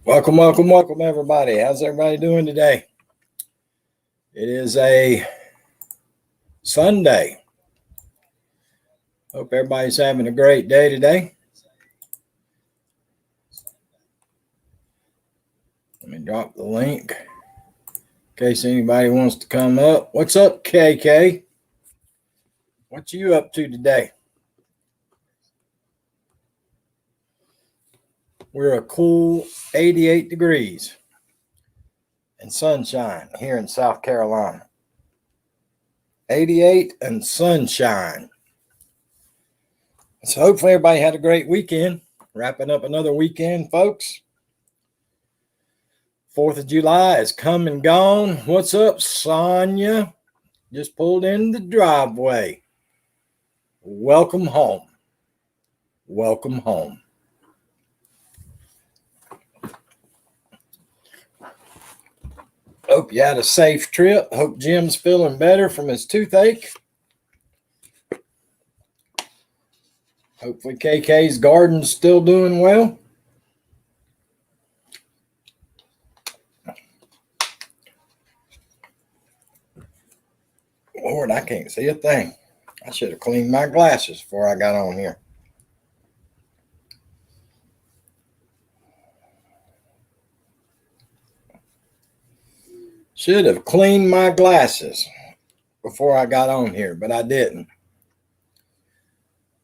Welcome, everybody. How's everybody doing today? It is a Sunday. Hope everybody's having a great day today. Let me drop the link in case anybody wants to come up. What's up, KK? What you up to today? We're a cool 88 degrees and sunshine here in South Carolina. 88 and sunshine. So hopefully everybody had a great weekend. Wrapping up another weekend, folks. 4th of July is come and gone. What's up, Sonia? Just pulled in the driveway. Welcome home. Welcome home. Hope you had a safe trip. Hope Jim's feeling better from his toothache. Hopefully KK's garden's still doing well. Lord, I can't see a thing. I should have cleaned my glasses before I got on here. Should have cleaned my glasses before I got on here, but I didn't.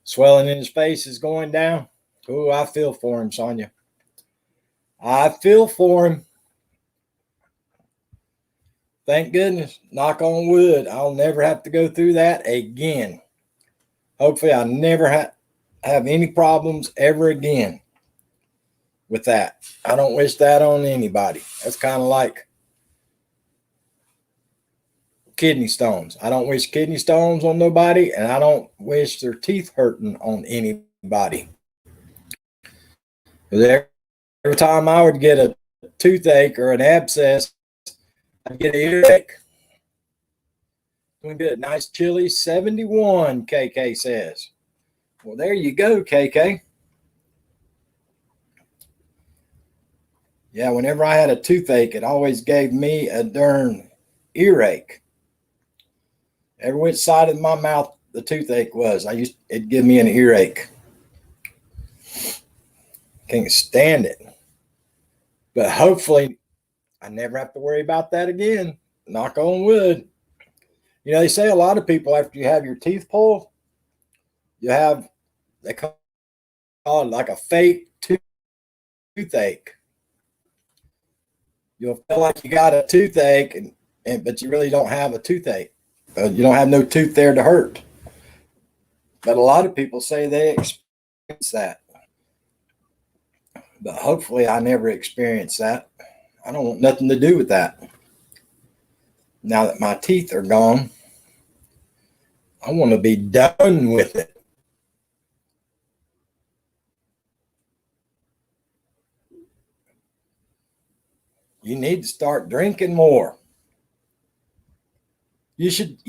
Swelling in his face is going down. Oh, I feel for him, Sonia. I feel for him. Thank goodness. Knock on wood. I'll never have to go through that again. Hopefully I never have any problems ever again with that. I don't wish that on anybody. That's kind of like kidney stones. I don't wish kidney stones on nobody, and I don't wish their teeth hurting on anybody. Because every time I would get a toothache or an abscess, I'd get an earache. Doing good. Nice chilly 71, KK says. Well, there you go, KK. Yeah, whenever I had a toothache, it always gave me a darn earache. Every which side of my mouth the toothache was, it'd give me an earache. Can't stand it. But hopefully I never have to worry about that again. Knock on wood. You know, they say a lot of people, after you have your teeth pulled, they call it like a fake toothache. You'll feel like you got a toothache, but you really don't have a toothache. You don't have no tooth there to hurt. But a lot of people say they experience that. But hopefully I never experience that. I don't want nothing to do with that. Now that my teeth are gone, I want to be done with it. You need to start drinking more. You should,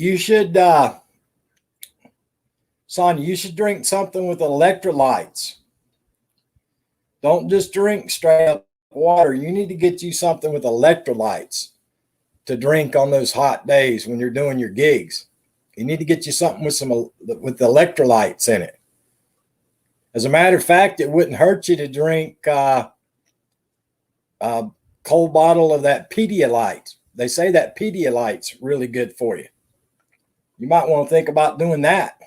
Sonia, you should drink something with electrolytes. Don't just drink straight up water. You need to get you something with electrolytes to drink on those hot days when you're doing your gigs. You need to get you something with electrolytes in it. As a matter of fact, it wouldn't hurt you to drink a cold bottle of that Pedialyte. They say that Pedialyte's really good for you. You might want to think about doing that,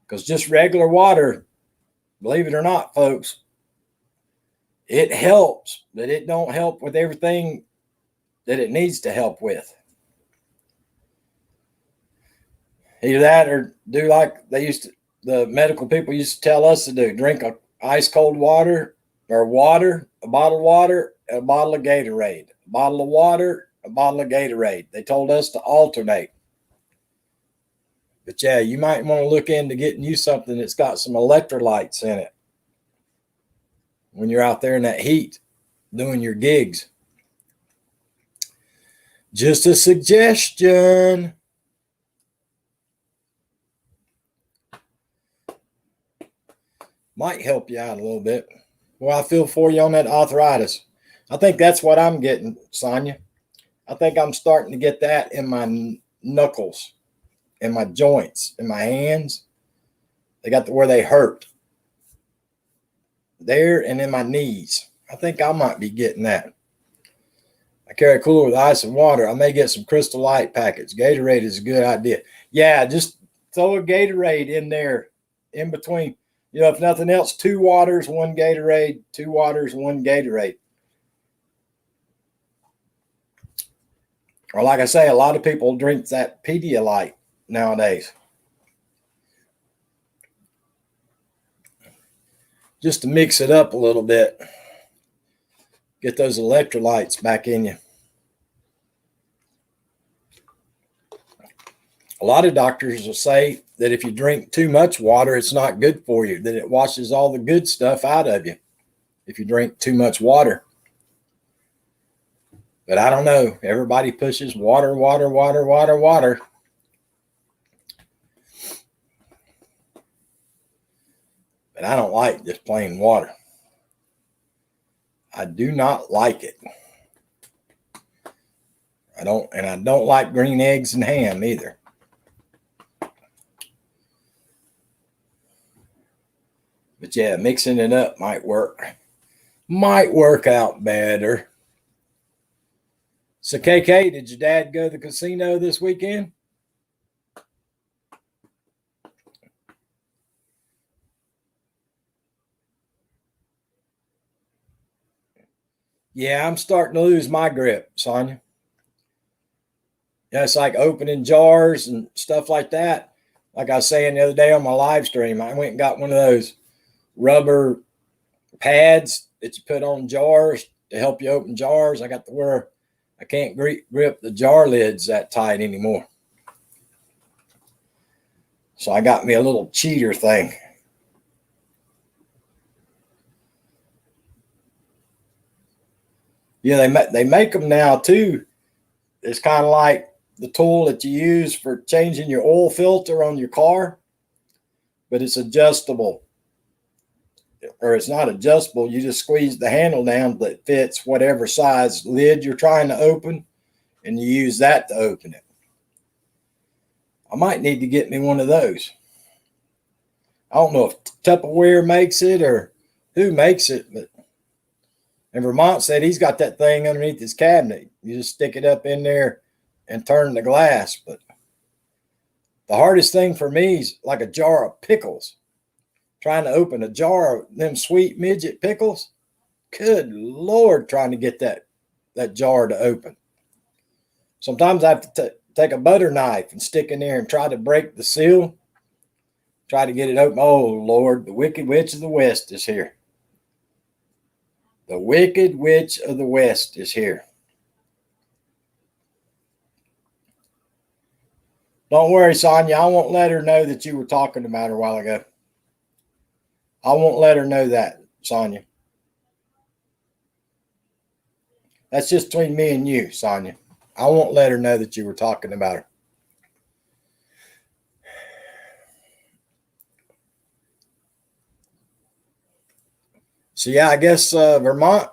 because just regular water, believe it or not, folks, it helps, but it don't help with everything that it needs to help with. Either that or do like the medical people used to tell us to do: drink ice cold water, or water, a bottle of water, a bottle of Gatorade, a bottle of water, a bottle of Gatorade. They told us to alternate. But yeah, you might want to look into getting you something that's got some electrolytes in it when you're out there in that heat doing your gigs. Just a suggestion. Might help you out a little bit. Well, I feel for you on that arthritis. I think that's what I'm getting, Sonia. I think I'm starting to get that in my knuckles, in my joints, in my hands. They got where they hurt there and in my knees. I think I might be getting that. I carry a cooler with ice and water. I may get some Crystal Light packets. Gatorade is a good idea. Yeah, just throw a Gatorade in there in between. You know, if nothing else, 2 waters, 1 Gatorade, 2 waters, 1 Gatorade. Or like I say, a lot of people drink that Pedialyte nowadays. Just to mix it up a little bit. Get those electrolytes back in you. A lot of doctors will say that if you drink too much water, it's not good for you, that it washes all the good stuff out of you if you drink too much water. But I don't know. Everybody pushes water, water, water, water, water. But I don't like just plain water. I do not like it. I don't like green eggs and ham either. But yeah, mixing it up might work. Might work out better. So KK, did your dad go to the casino this weekend? Yeah, I'm starting to lose my grip, Sonia. Yeah, it's like opening jars and stuff like that. Like I was saying the other day on my live stream, I went and got one of those rubber pads that you put on jars to help you open jars. I got to where I can't grip the jar lids that tight anymore. So I got me a little cheater thing. Yeah, they make them now too. It's kind of like the tool that you use for changing your oil filter on your car, but it's adjustable. Or it's not adjustable. You just squeeze the handle down that fits whatever size lid you're trying to open, and you use that to open it. I might need to get me one of those. I don't know if Tupperware makes it or who makes it, but and Vermont said he's got that thing underneath his cabinet. You just stick it up in there and turn the glass. But the hardest thing for me is like a jar of pickles. Trying to open a jar of them sweet midget pickles. Good Lord, trying to get that jar to open. Sometimes I have to take a butter knife and stick in there and try to break the seal. Try to get it open. Oh, Lord, the Wicked Witch of the West is here. The Wicked Witch of the West is here. Don't worry, Sonia. I won't let her know that you were talking about her a while ago. I won't let her know that, Sonia. That's just between me and you, Sonia. I won't let her know that you were talking about her. So, yeah, I guess Vermont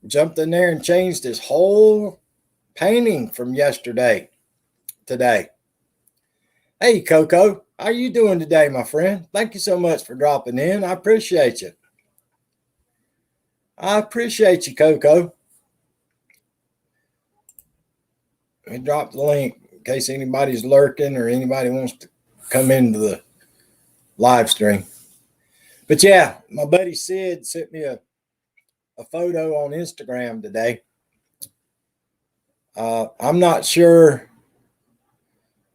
jumped in there and changed his whole painting from yesterday today. Hey, Coco, how are you doing today, my friend? Thank you so much for dropping in. I appreciate you. I appreciate you, Coco. Let me drop the link in case anybody's lurking or anybody wants to come into the live stream. But yeah, my buddy Sid sent me a photo on Instagram today. I'm not sure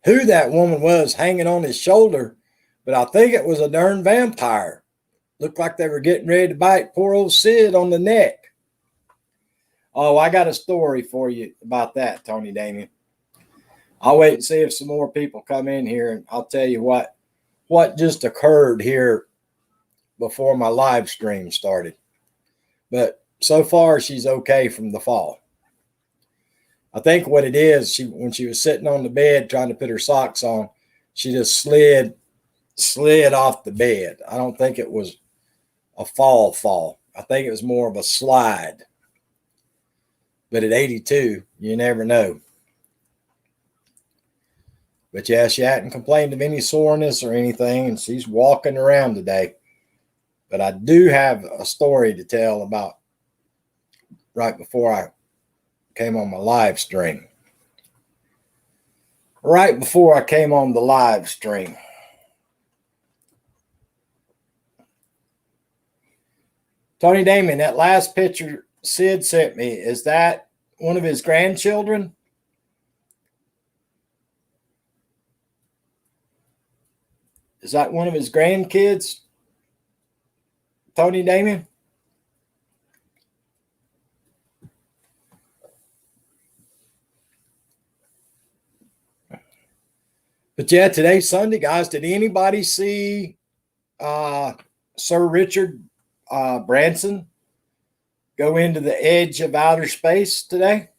who that woman was hanging on his shoulder, but I think it was a darn vampire. Looked like they were getting ready to bite poor old Sid on the neck. Oh, I got a story for you about that, Tony Damien. I'll wait and see if some more people come in here, and I'll tell you what just occurred here before my live stream started. But so far, she's okay from the fall. I think what it is, when she was sitting on the bed trying to put her socks on, she just slid off the bed. I don't think it was a fall. I think it was more of a slide. But at 82, you never know. But yeah, she hadn't complained of any soreness or anything, and she's walking around today. But I do have a story to tell about right before I came on my live stream. Right before I came on the live stream. Tony Damon, that last picture Sid sent me, is that one of his grandchildren? Is that one of his grandkids? Tony Damon? But yeah, today's Sunday, guys. Did anybody see Sir Richard Branson go into the edge of outer space today?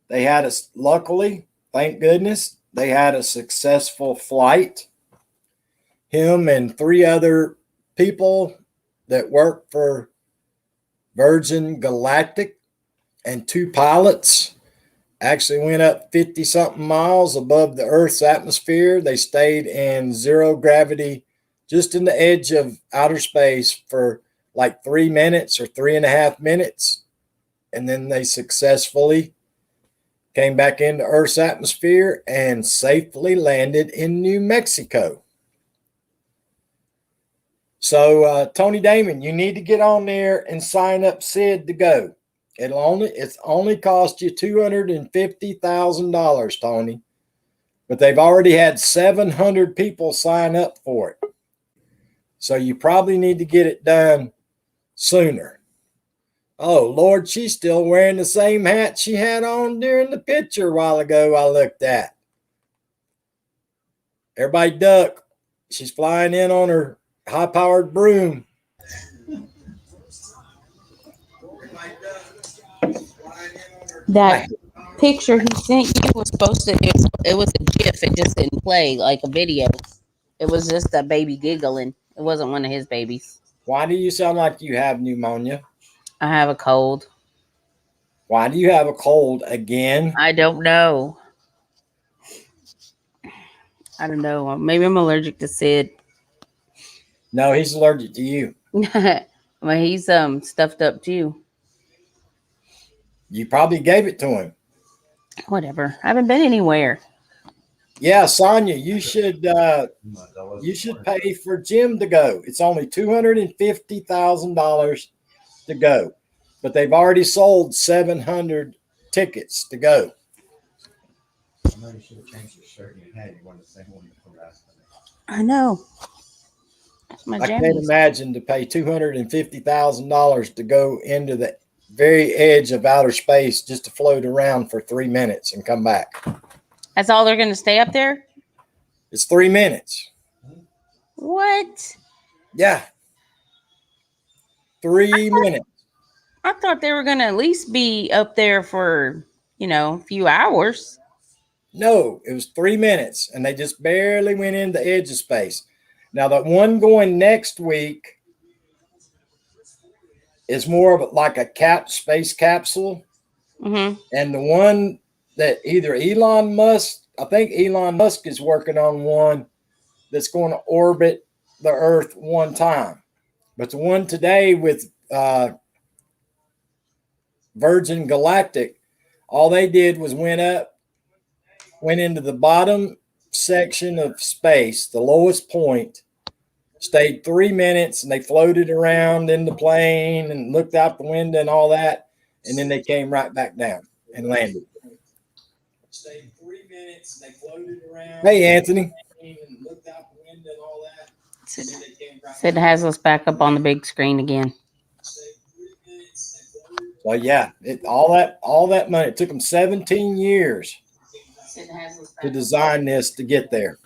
They had luckily, thank goodness, they had a successful flight. Him and 3 other people that work for Virgin Galactic and 2 pilots actually went up 50-something miles above the Earth's atmosphere. They stayed in zero gravity, just in the edge of outer space for like 3 minutes or 3.5 minutes. And then they successfully came back into Earth's atmosphere and safely landed in New Mexico. So, Tony Damon, you need to get on there and sign up Sid to go. It's only cost you $250,000, Tony. But they've already had 700 people sign up for it. So you probably need to get it done sooner. Oh, Lord, she's still wearing the same hat she had on during the picture a while ago I looked at. Everybody duck. She's flying in on her high-powered broom. That picture he sent you was supposed to, it was a GIF. It just didn't play like a video. It was just a baby giggling. It wasn't one of his babies. Why do you sound like you have pneumonia? I have a cold. Why do you have a cold again? I don't know. I don't know. Maybe I'm allergic to Sid. No, he's allergic to you. Well, he's stuffed up too. You probably gave it to him. Whatever. I haven't been anywhere. Yeah, Sonia, you should pay for Jim to go. It's only $250,000 to go, but they've already sold 700 tickets to go. I know you should have changed your shirt and your hat. You wanted the same one for last time. I know. I can't imagine to pay $250,000 to go into the very edge of outer space just to float around for 3 minutes and come back. That's all they're going to stay up there? It's 3 minutes. What? Yeah. 3 minutes. I thought they were going to at least be up there for, a few hours. No, it was 3 minutes, and they just barely went in the edge of space. Now, the one going next week is more of like a space capsule. Mm-hmm. And the one that either Elon Musk is working on one that's going to orbit the Earth one time. But the one today with Virgin Galactic, all they did was went into the bottom section of space, the lowest point, stayed 3 minutes, and they floated around in the plane and looked out the window and all that, and then they came right back down and landed. Stayed 3 minutes, and they floated around. Hey, Anthony. And looked out the window and all that. Sid has us back up on the big screen again. Well, yeah, all that money. It took them 17 years to design this to get there.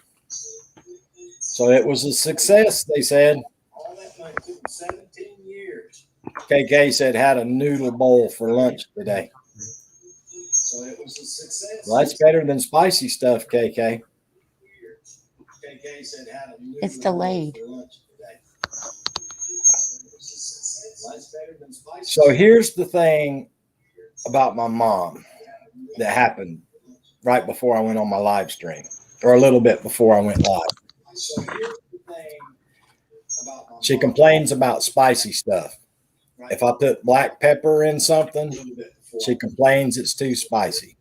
So it was a success, they said. All that money took them 17 years. KK said had a noodle bowl for lunch today. So it was a success. Well, that's better than spicy stuff, KK. KK said had a noodle it's delayed. bowl for lunch today. So here's the thing about my mom that happened right before I went on my live stream, or a little bit before I went live. She complains about spicy stuff. If I put black pepper in something, she complains it's too spicy.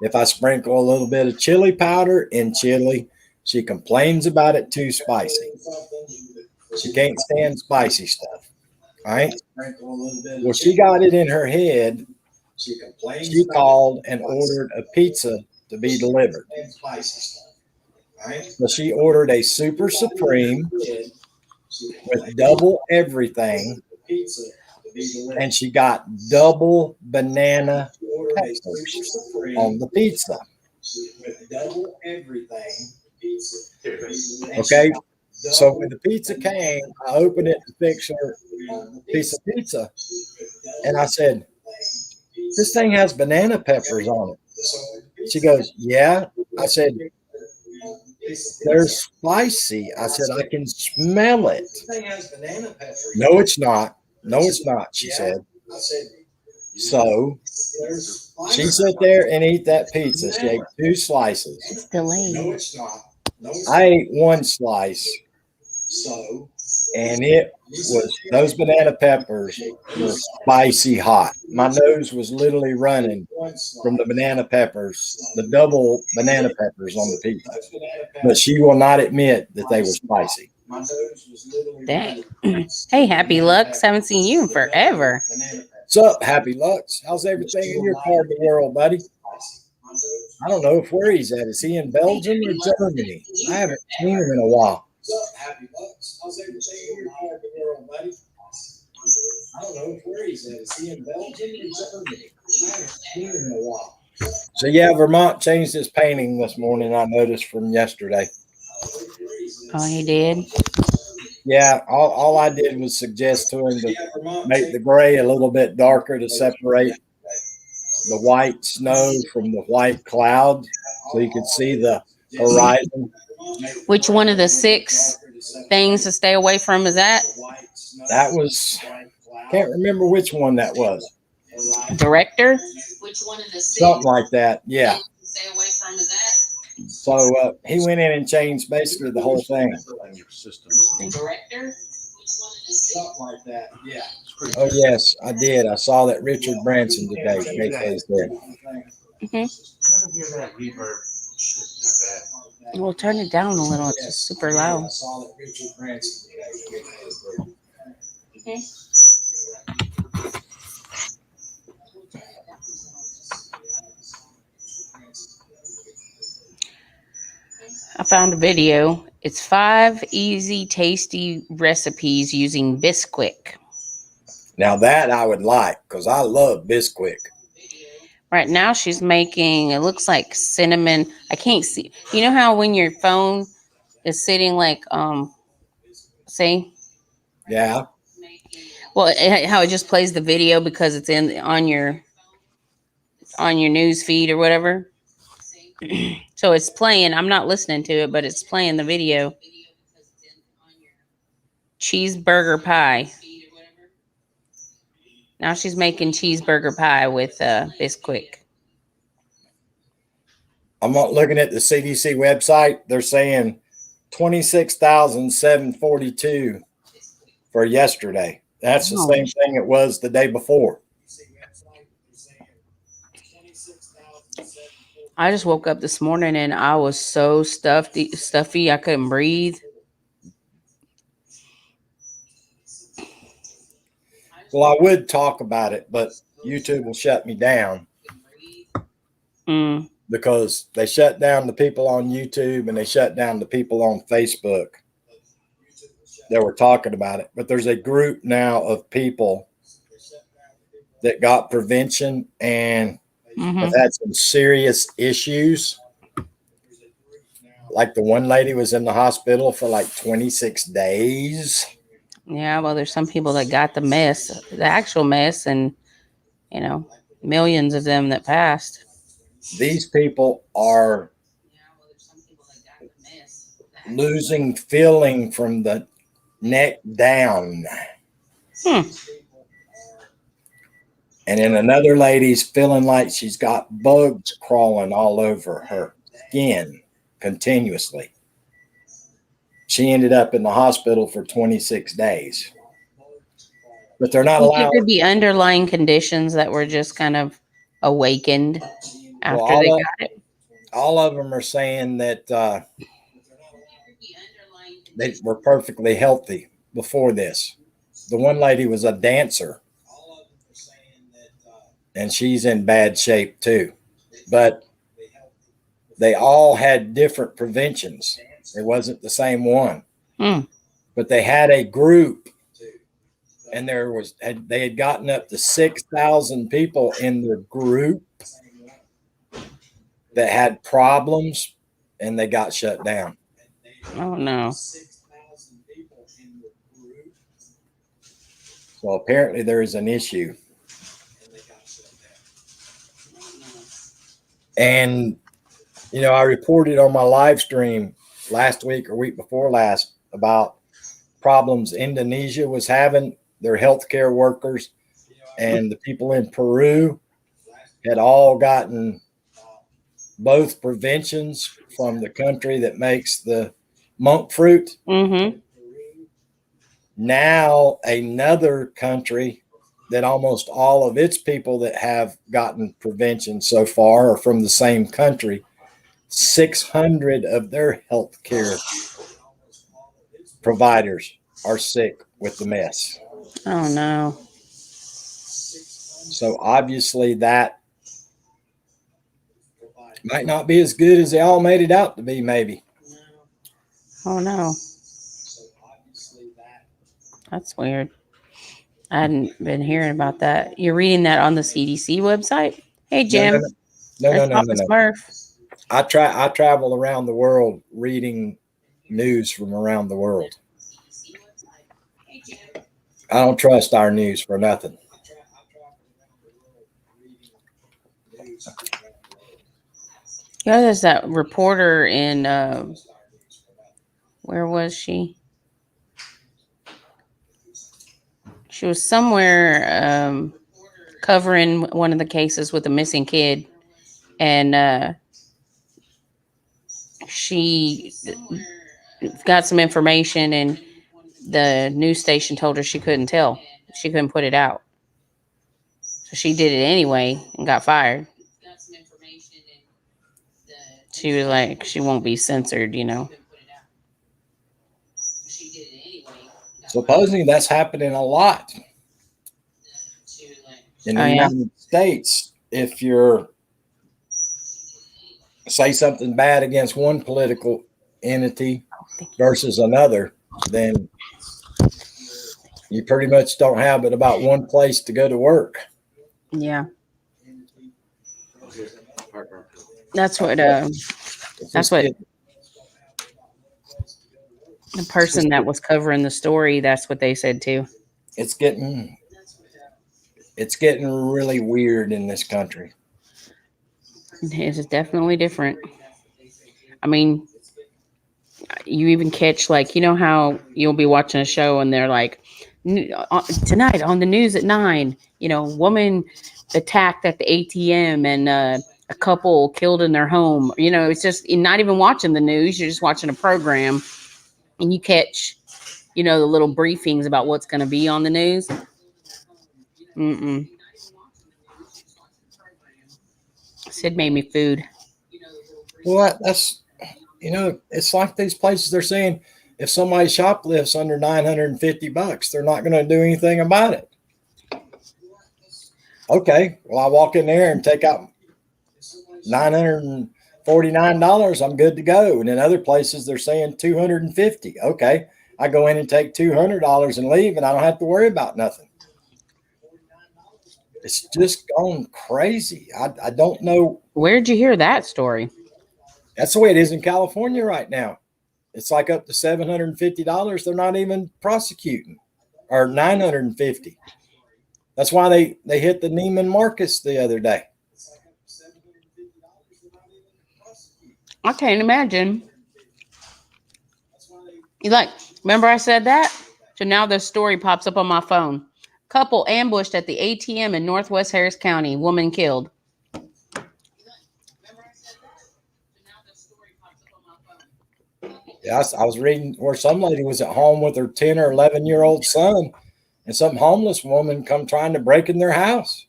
If I sprinkle a little bit of chili powder in chili, she complains about it too spicy. She can't stand spicy stuff. All right. Well, she got it in her head. She called and ordered a pizza to be delivered. So she ordered a Super Supreme with double everything, and she got double banana peppers on the pizza. Okay, so when the pizza came, I opened it to fix her piece of pizza, and I said, "This thing has banana peppers on it." She goes, "Yeah." I said, "They're spicy." I said, "I can smell it." "No, it's not. No, it's not," she said. So she sat there and ate that pizza. She ate 2 slices. It's delayed. I ate 1 slice. And it was, those banana peppers were spicy hot. My nose was literally running from the banana peppers, the double banana peppers on the pizza. But she will not admit that they were spicy. Dang. Hey, Happy Lux. Haven't seen you in forever. What's up, Happy Lux? How's everything in your part of the world, buddy? I don't know where he's at. Is he in Belgium or Germany? I haven't seen him in a while. What's up, Happy Bucks? How's everything in your part of the world, buddy? I don't know where he's at. Is he in Belgium or Germany? I haven't seen him in a while. So yeah, Vermont changed his painting this morning. I noticed from yesterday. Oh, he did? Yeah, all I did was suggest to him to make the gray a little bit darker to separate the white snow from the white cloud, so you could see the horizon. Which one of the 6 things to stay away from is that? That was, can't remember which one that was. Director? Which one of the 6? Something like that, yeah. Stay away from is that? So he went in and changed basically the whole thing. Director? Something like that, yeah. Oh yes, I did. I saw that Richard Branson today. There. We'll turn it down a little. It's just super loud. I saw that Richard Branson today. I found a video. It's 5 easy, tasty recipes using Bisquick. Now that I would like, because I love Bisquick. Right now she's making, it looks like cinnamon. I can't see. You know how when your phone is sitting like, see? Yeah. Well, how it just plays the video because it's on your news feed or whatever. So it's playing. I'm not listening to it, but it's playing the video. Cheeseburger pie. Now she's making cheeseburger pie with Bisquick. I'm not looking at the CDC website. They're saying 26,742 for yesterday. That's the same thing it was the day before. I just woke up this morning and I was so stuffy. I couldn't breathe. Well, I would talk about it, but YouTube will shut me down because they shut down the people on YouTube and they shut down the people on Facebook that were talking about it. But there's a group now of people that got prevention and have had some serious issues. Like the one lady was in the hospital for like 26 days. Yeah, well, there's some people that got the actual mess, and, millions of them that passed. These people are losing feeling from the neck down. Hmm. And then another lady's feeling like she's got bugs crawling all over her skin continuously. She ended up in the hospital for 26 days. But they're not You think allowed. there'd be underlying conditions that were just kind of awakened after Well, they got it? all of them are saying that they were perfectly healthy before this. The one lady was a dancer, and she's in bad shape too. But they all had different preventions. It wasn't the same one. Hmm. But they had a group, and they had gotten up to 6,000 people in the group that had problems, and they got shut down. Oh no. So apparently there is an issue. And, you know, I reported on my live stream last week or week before last about problems Indonesia was having. Their healthcare workers and the people in Peru had all gotten both preventions from the country that makes the monk fruit. Mm-hmm. Now another country that almost all of its people that have gotten prevention so far are from the same country. 600 of their healthcare providers are sick with the mess. Oh no. So obviously that might not be as good as they all made it out to be, maybe. Oh no. That's weird. I hadn't been hearing about that. You're reading that on the CDC website? Hey Jim. No. That's Office Murph. I travel around the world reading news from around the world. I don't trust our news for nothing. Yeah, there's that reporter in where was she? She was somewhere covering one of the cases with a missing kid, and she got some information, and the news station told her she couldn't tell. She couldn't put it out. So she did it anyway and got fired. She was like, she won't be censored, you know. Supposedly that's happening a lot in the United States. If you're say something bad against one political entity versus another, then you pretty much don't have but about one place to go to work. Yeah. That's what the person that was covering the story, that's what they said too. It's getting really weird in this country. It's definitely different. I mean, you even catch, like, you know how you'll be watching a show and they're like, tonight on the news at 9, you know, woman attacked at the ATM and a couple killed in their home. You know, it's just, you're not even watching the news. You're just watching a program, and you catch, you know, the little briefings about what's going to be on the news. Sid made me food. Well, that's, you know, it's like these places, they're saying if somebody shoplifts under $950, they're not going to do anything about it. Okay, well, I walk in there and take out $949, I'm good to go. And in other places, they're saying $250. Okay, I go in and take $200 and leave, and I don't have to worry about nothing. It's just gone crazy. I don't know. Where'd you hear that story? That's the way it is in California right now. It's like up to $750. They're not even prosecuting, or $950. That's why they hit the Neiman Marcus the other day. I can't imagine. You like, remember I said that? So now the story pops up on my phone. Couple ambushed at the ATM in Northwest Harris County. Woman killed. Yeah, I was reading where some lady was at home with her 10 or 11-year-old son, and some homeless woman come trying to break in their house.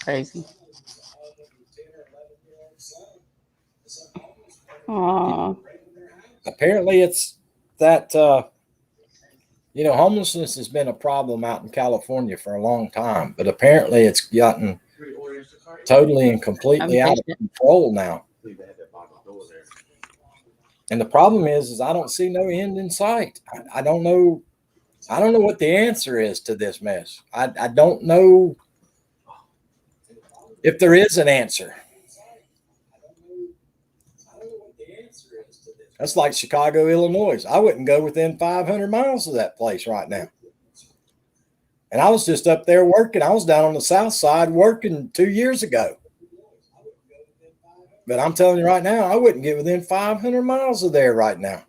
Crazy. Aww. Apparently, it's that homelessness has been a problem out in California for a long time, but apparently it's gotten totally and completely out of control now. And the problem is I don't see no end in sight. I don't know. I don't know what the answer is to this mess. I don't know if there is an answer. That's like Chicago, Illinois. I wouldn't go within 500 miles of that place right now. And I was just up there working. I was down on the south side working 2 years ago. But I'm telling you right now, I wouldn't get within 500 miles of there right now.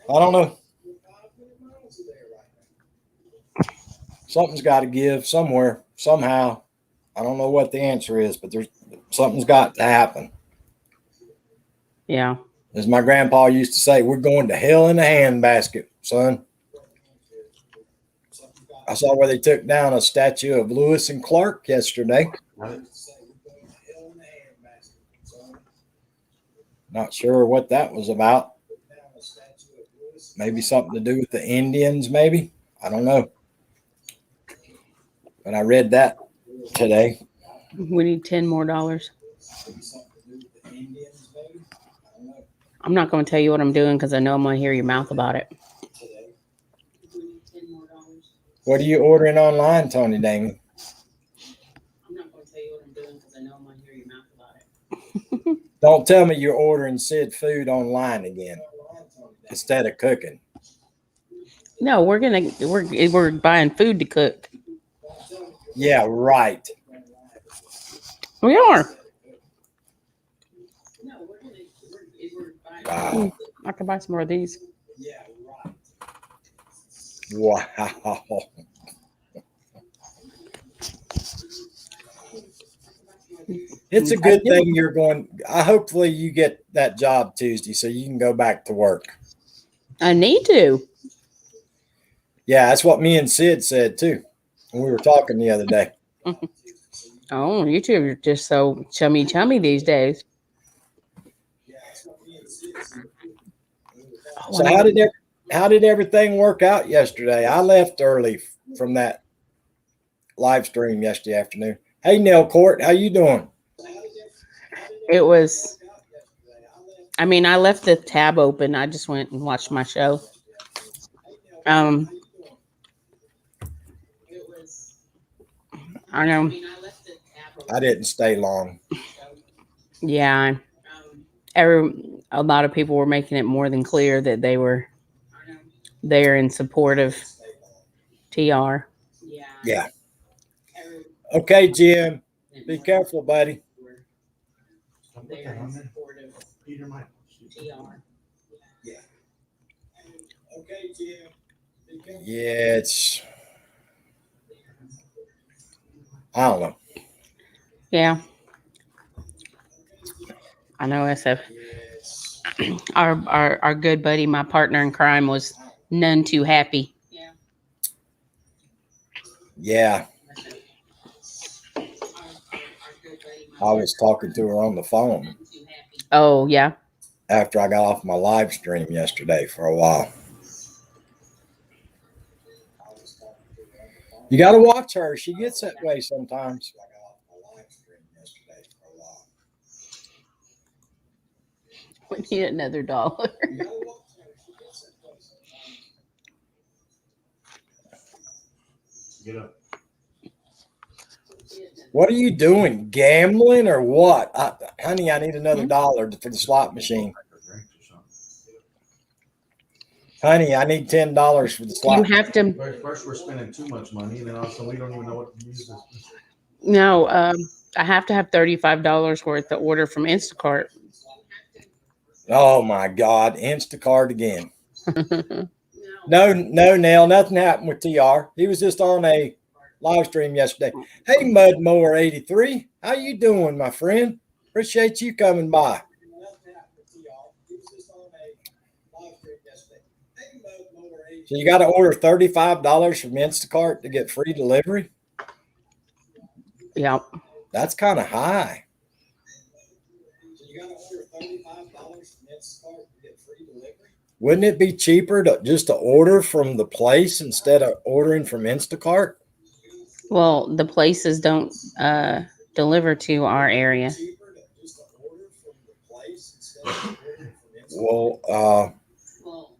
I don't know. Something's got to give somewhere, somehow. I don't know what the answer is, but something's got to happen. Yeah. As my grandpa used to say, we're going to hell in a handbasket, son. I saw where they took down a statue of Lewis and Clark yesterday. Not sure what that was about. Maybe something to do with the Indians, maybe. I don't know. But I read that today. We need $10 more. I'm not going to tell you what I'm doing because I know I'm going to hear your mouth about it. What are you ordering online, Tony Damon? I'm not going to tell you what I'm doing because I know I'm going to hear your mouth about it. Don't tell me you're ordering Sid food online again instead of cooking. No, we're buying food to cook. Yeah, right. We are. Wow. I can buy some more of these. Wow. It's a good thing you're going. Hopefully you get that job Tuesday so you can go back to work. I need to. Yeah, that's what me and Sid said too. When we were talking the other day. Oh, you two are just so chummy these days. So how did everything work out yesterday? I left early from that live stream yesterday afternoon. Hey, Nell Court, how you doing? It was. I mean, I left the tab open. I just went and watched my show. I know. I didn't stay long. Yeah. A lot of people were making it more than clear that they were there in support of TR. Yeah. Okay, Jim. Be careful, buddy. Peter Michael. Yeah. Okay, Jim. Yeah, it's. I don't know. Yeah. I know SF. Our good buddy, my partner in crime, was none too happy. Yeah. I was talking to her on the phone. Oh, yeah. After I got off my live stream yesterday for a while. You got to watch her. She gets that way sometimes. We need another $1. Get up. What are you doing? Gambling or what? Honey, I need another $1 for the slot machine. Honey, I need $10 for the slot. You have to. First, we're spending too much money, and then also we don't even know what to use this. No, I have to have $35 worth of order from Instacart. Oh my God, Instacart again. No, Nell, nothing happened with TR. He was just on a live stream yesterday. Hey, Mudmower83, how you doing, my friend? Appreciate you coming by. So you got to order $35 from Instacart to get free delivery? Yep. That's kind of high. So you got to order $35 from Instacart to get free delivery? Wouldn't it be cheaper to order from the place instead of ordering from Instacart? Well, the places don't deliver to our area. Well,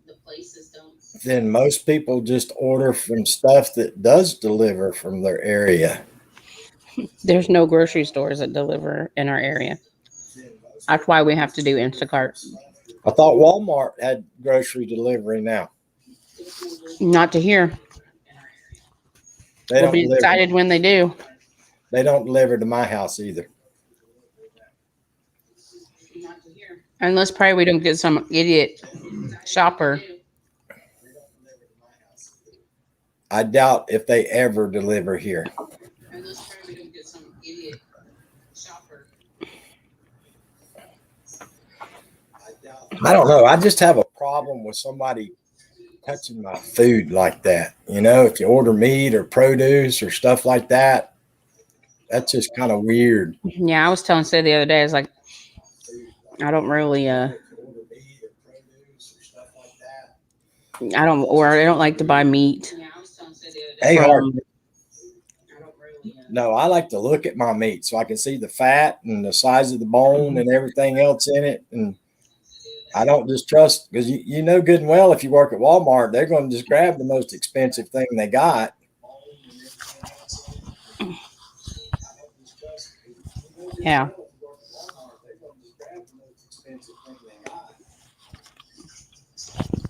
the places don't. Then most people just order from stuff that does deliver from their area. There's no grocery stores that deliver in our area. That's why we have to do Instacart. I thought Walmart had grocery delivery now. Not to here. They We'll be deliver. excited when they do. They don't deliver to my house either. Unless probably we don't get some idiot shopper. I doubt if they ever deliver here. Unless probably we don't get some idiot shopper. I don't know. I just have a problem with somebody touching my food like that. You know, if you order meat or produce or stuff like that, that's just kind of weird. Yeah, I was telling Sid the other day, I was like, I don't really I don't like to buy meat. Hey, Hart. No, I like to look at my meat so I can see the fat and the size of the bone and everything else in it. And I don't just trust, because you know good and well if you work at Walmart, they're going to just grab the most expensive thing they got. Yeah.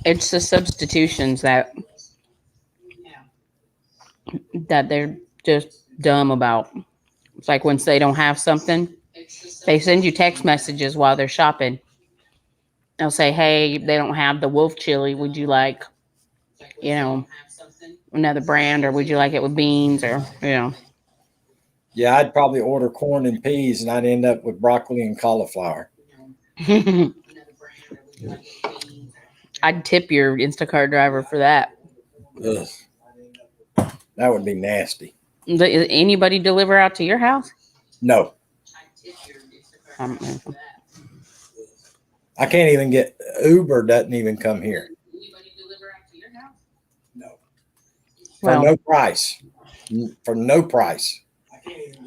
It's the substitutions that they're just dumb about. It's like once they don't have something, they send you text messages while they're shopping. They'll say, hey, they don't have the wolf chili. Would you like, another brand, or would you like it with beans, or, Yeah, I'd probably order corn and peas and I'd end up with broccoli and cauliflower. I'd tip your Instacart driver for that. Ugh. That would be nasty. Does anybody deliver out to your house? No. I can't even get Uber. Doesn't even come here. Anybody deliver out to your house? No. For no price. For no price.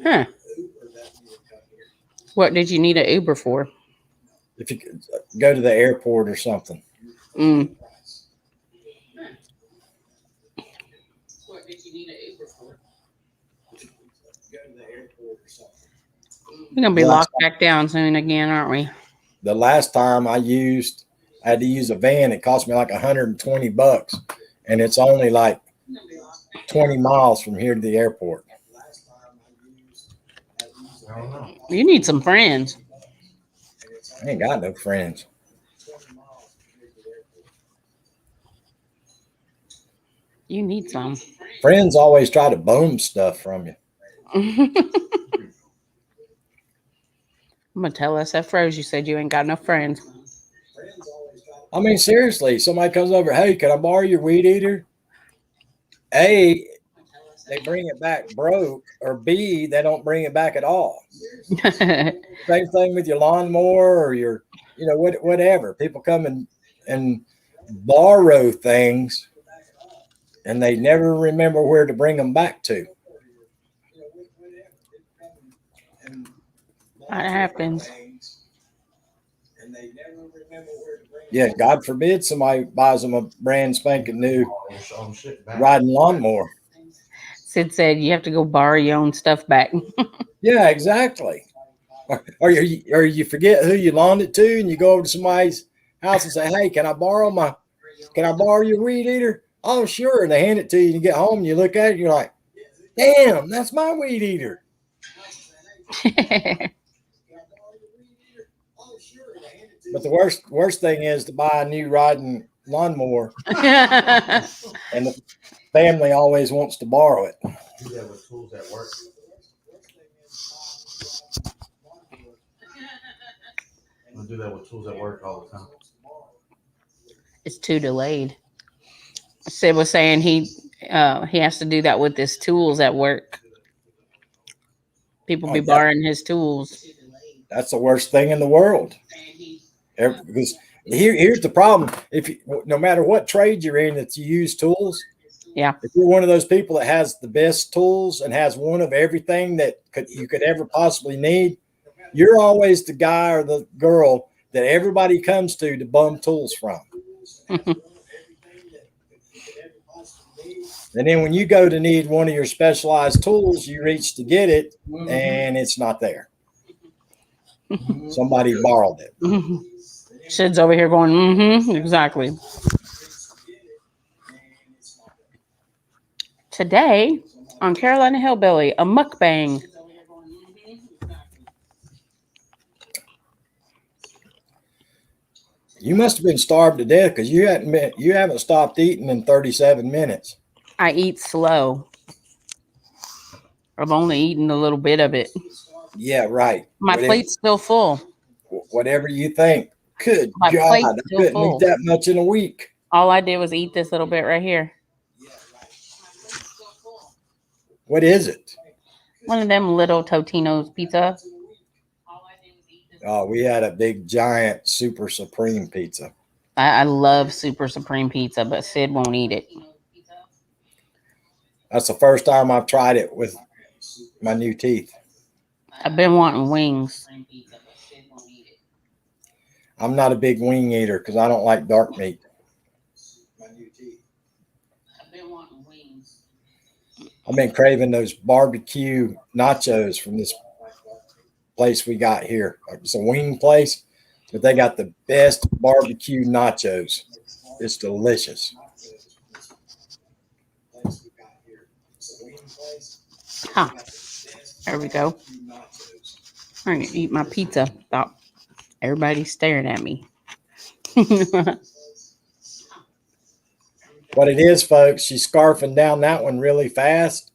Huh. What did you need an Uber for? If you could go to the airport or something. Mm. What did you need an Uber for? We're gonna be locked back down soon again, aren't we? The last time I had to use a van. It cost me like $120, and it's only like 20 miles from here to the airport. You need some friends. I ain't got no friends. You need some. Friends always try to bone stuff from you. I'm gonna tell SF Rose you said you ain't got no friends. I mean, seriously, somebody comes over, hey, can I borrow your weed eater? A, they bring it back broke, or B, they don't bring it back at all. Same thing with your lawnmower or your, whatever. People come and borrow things, and they never remember where to bring them back to. That happens. Yeah, God forbid somebody buys them a brand spanking new riding lawnmower. Sid said you have to go borrow your own stuff back. Yeah, exactly. Or you forget who you loaned it to, and you go over to somebody's house and say, hey, can I borrow your weed eater? Oh, sure. And they hand it to you, and you get home and you look at it and you're like, damn, that's my weed eater. But the worst thing is to buy a new riding lawnmower, and the family always wants to borrow it. Do that with tools at work. I do that with tools at work all the time. It's too delayed. Sid was saying he has to do that with his tools at work. People be borrowing his tools. That's the worst thing in the world. Because here's the problem: no matter what trade you're in, that you use tools. Yeah. If you're one of those people that has the best tools and has one of everything that you could ever possibly need, you're always the guy or the girl that everybody comes to bum tools from. And then when you go to need one of your specialized tools, you reach to get it, and it's not there. Somebody borrowed it. Sid's over here going, exactly. Today on Carolina Hillbilly, a mukbang. You must have been starved to death because you haven't stopped eating in 37 minutes. I eat slow. I've only eaten a little bit of it. Yeah, right. My plate's still full. Whatever you think. Good My God, plate's I still couldn't full. eat that much in a week. All I did was eat this little bit right here. What is it? One of them little Totino's pizza. Oh, we had a big, giant, super supreme pizza. I love Super Supreme Pizza, but Sid won't eat it. That's the first time I've tried it with my new teeth. I've been wanting wings. I'm not a big wing eater because I don't like dark meat. I've been craving those barbecue nachos from this place we got here. It's a wing place, but they got the best barbecue nachos. It's delicious. Huh. There we go. I'm going to eat my pizza. Thought everybody's staring at me. What it is, folks, she's scarfing down that one really fast.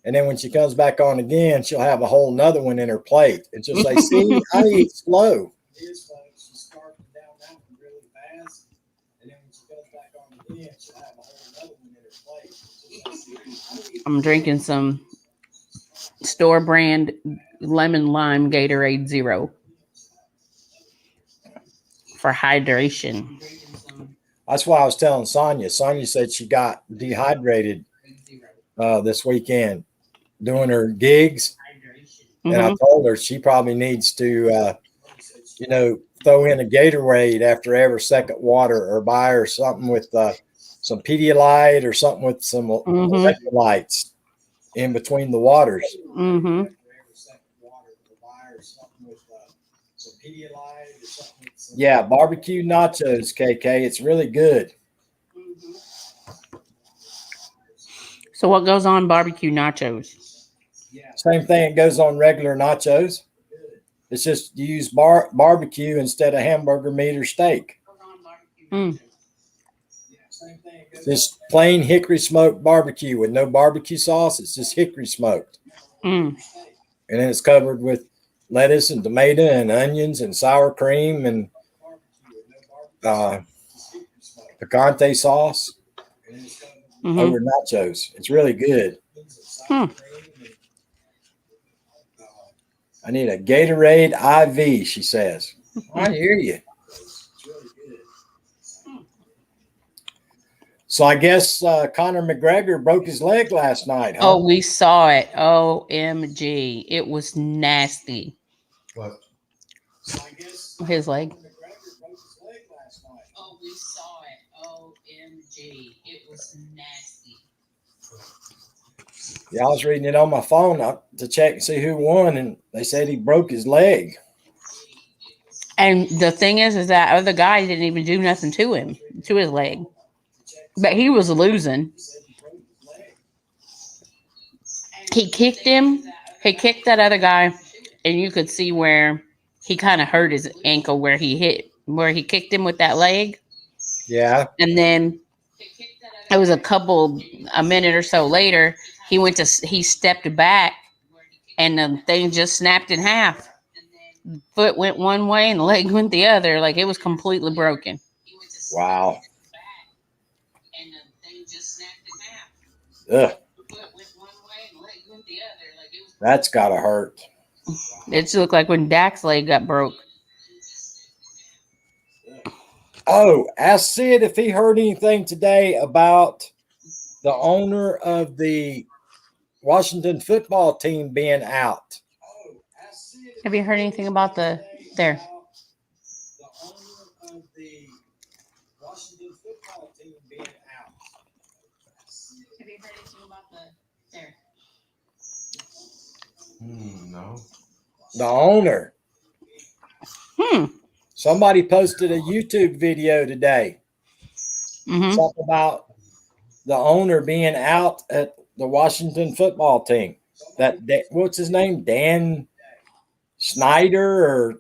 And then when she comes back on again, she'll have a whole nother one in her plate. And she'll say, see, I eat slow. It is, folks. She's scarfing down that one really fast. And then when she comes back on again, she'll have a whole nother one in her plate. I'm drinking some store brand lemon lime Gatorade Zero for hydration. That's why I was telling Sonia. Sonia said she got dehydrated this weekend doing her gigs. And I told her she probably needs to, throw in a Gatorade after every second water or buy her something with some Pedialyte or something with some electrolytes in between the waters. Yeah, barbecue nachos, KK. It's really good. So what goes on barbecue nachos? Same thing goes on regular nachos. It's just you use barbecue instead of hamburger meat or steak. Just plain hickory smoked barbecue with no barbecue sauce. It's just hickory smoked. And then it's covered with lettuce and tomato and onions and sour cream and picante sauce over nachos. It's really good. I need a Gatorade IV, she says. I hear you. So I guess Conor McGregor broke his leg last night, huh? Oh, we saw it. OMG. It was nasty. What? His leg. Oh, we saw it. OMG. It was nasty. Yeah, I was reading it on my phone to check and see who won, and they said he broke his leg. And the thing is that other guy didn't even do nothing to him, to his leg. But he was losing. He kicked him. He kicked that other guy and you could see where he kind of hurt his ankle where he kicked him with that leg. Yeah. And then it was a minute or so later, he stepped back and the thing just snapped in half. The foot went one way and the leg went the other. Like, it was completely broken. Wow. Ugh. That's gotta hurt. It just looked like when Dak's leg got broke. Oh, ask Sid if he heard anything today about the owner of the Washington football team being out. Have you heard anything about there? The owner of the Washington football team being out. Have you heard anything about there? No. The owner. Somebody posted a YouTube video today. Mm-hmm. Something about the owner being out at the Washington football team. What's his name? Dan Snyder, or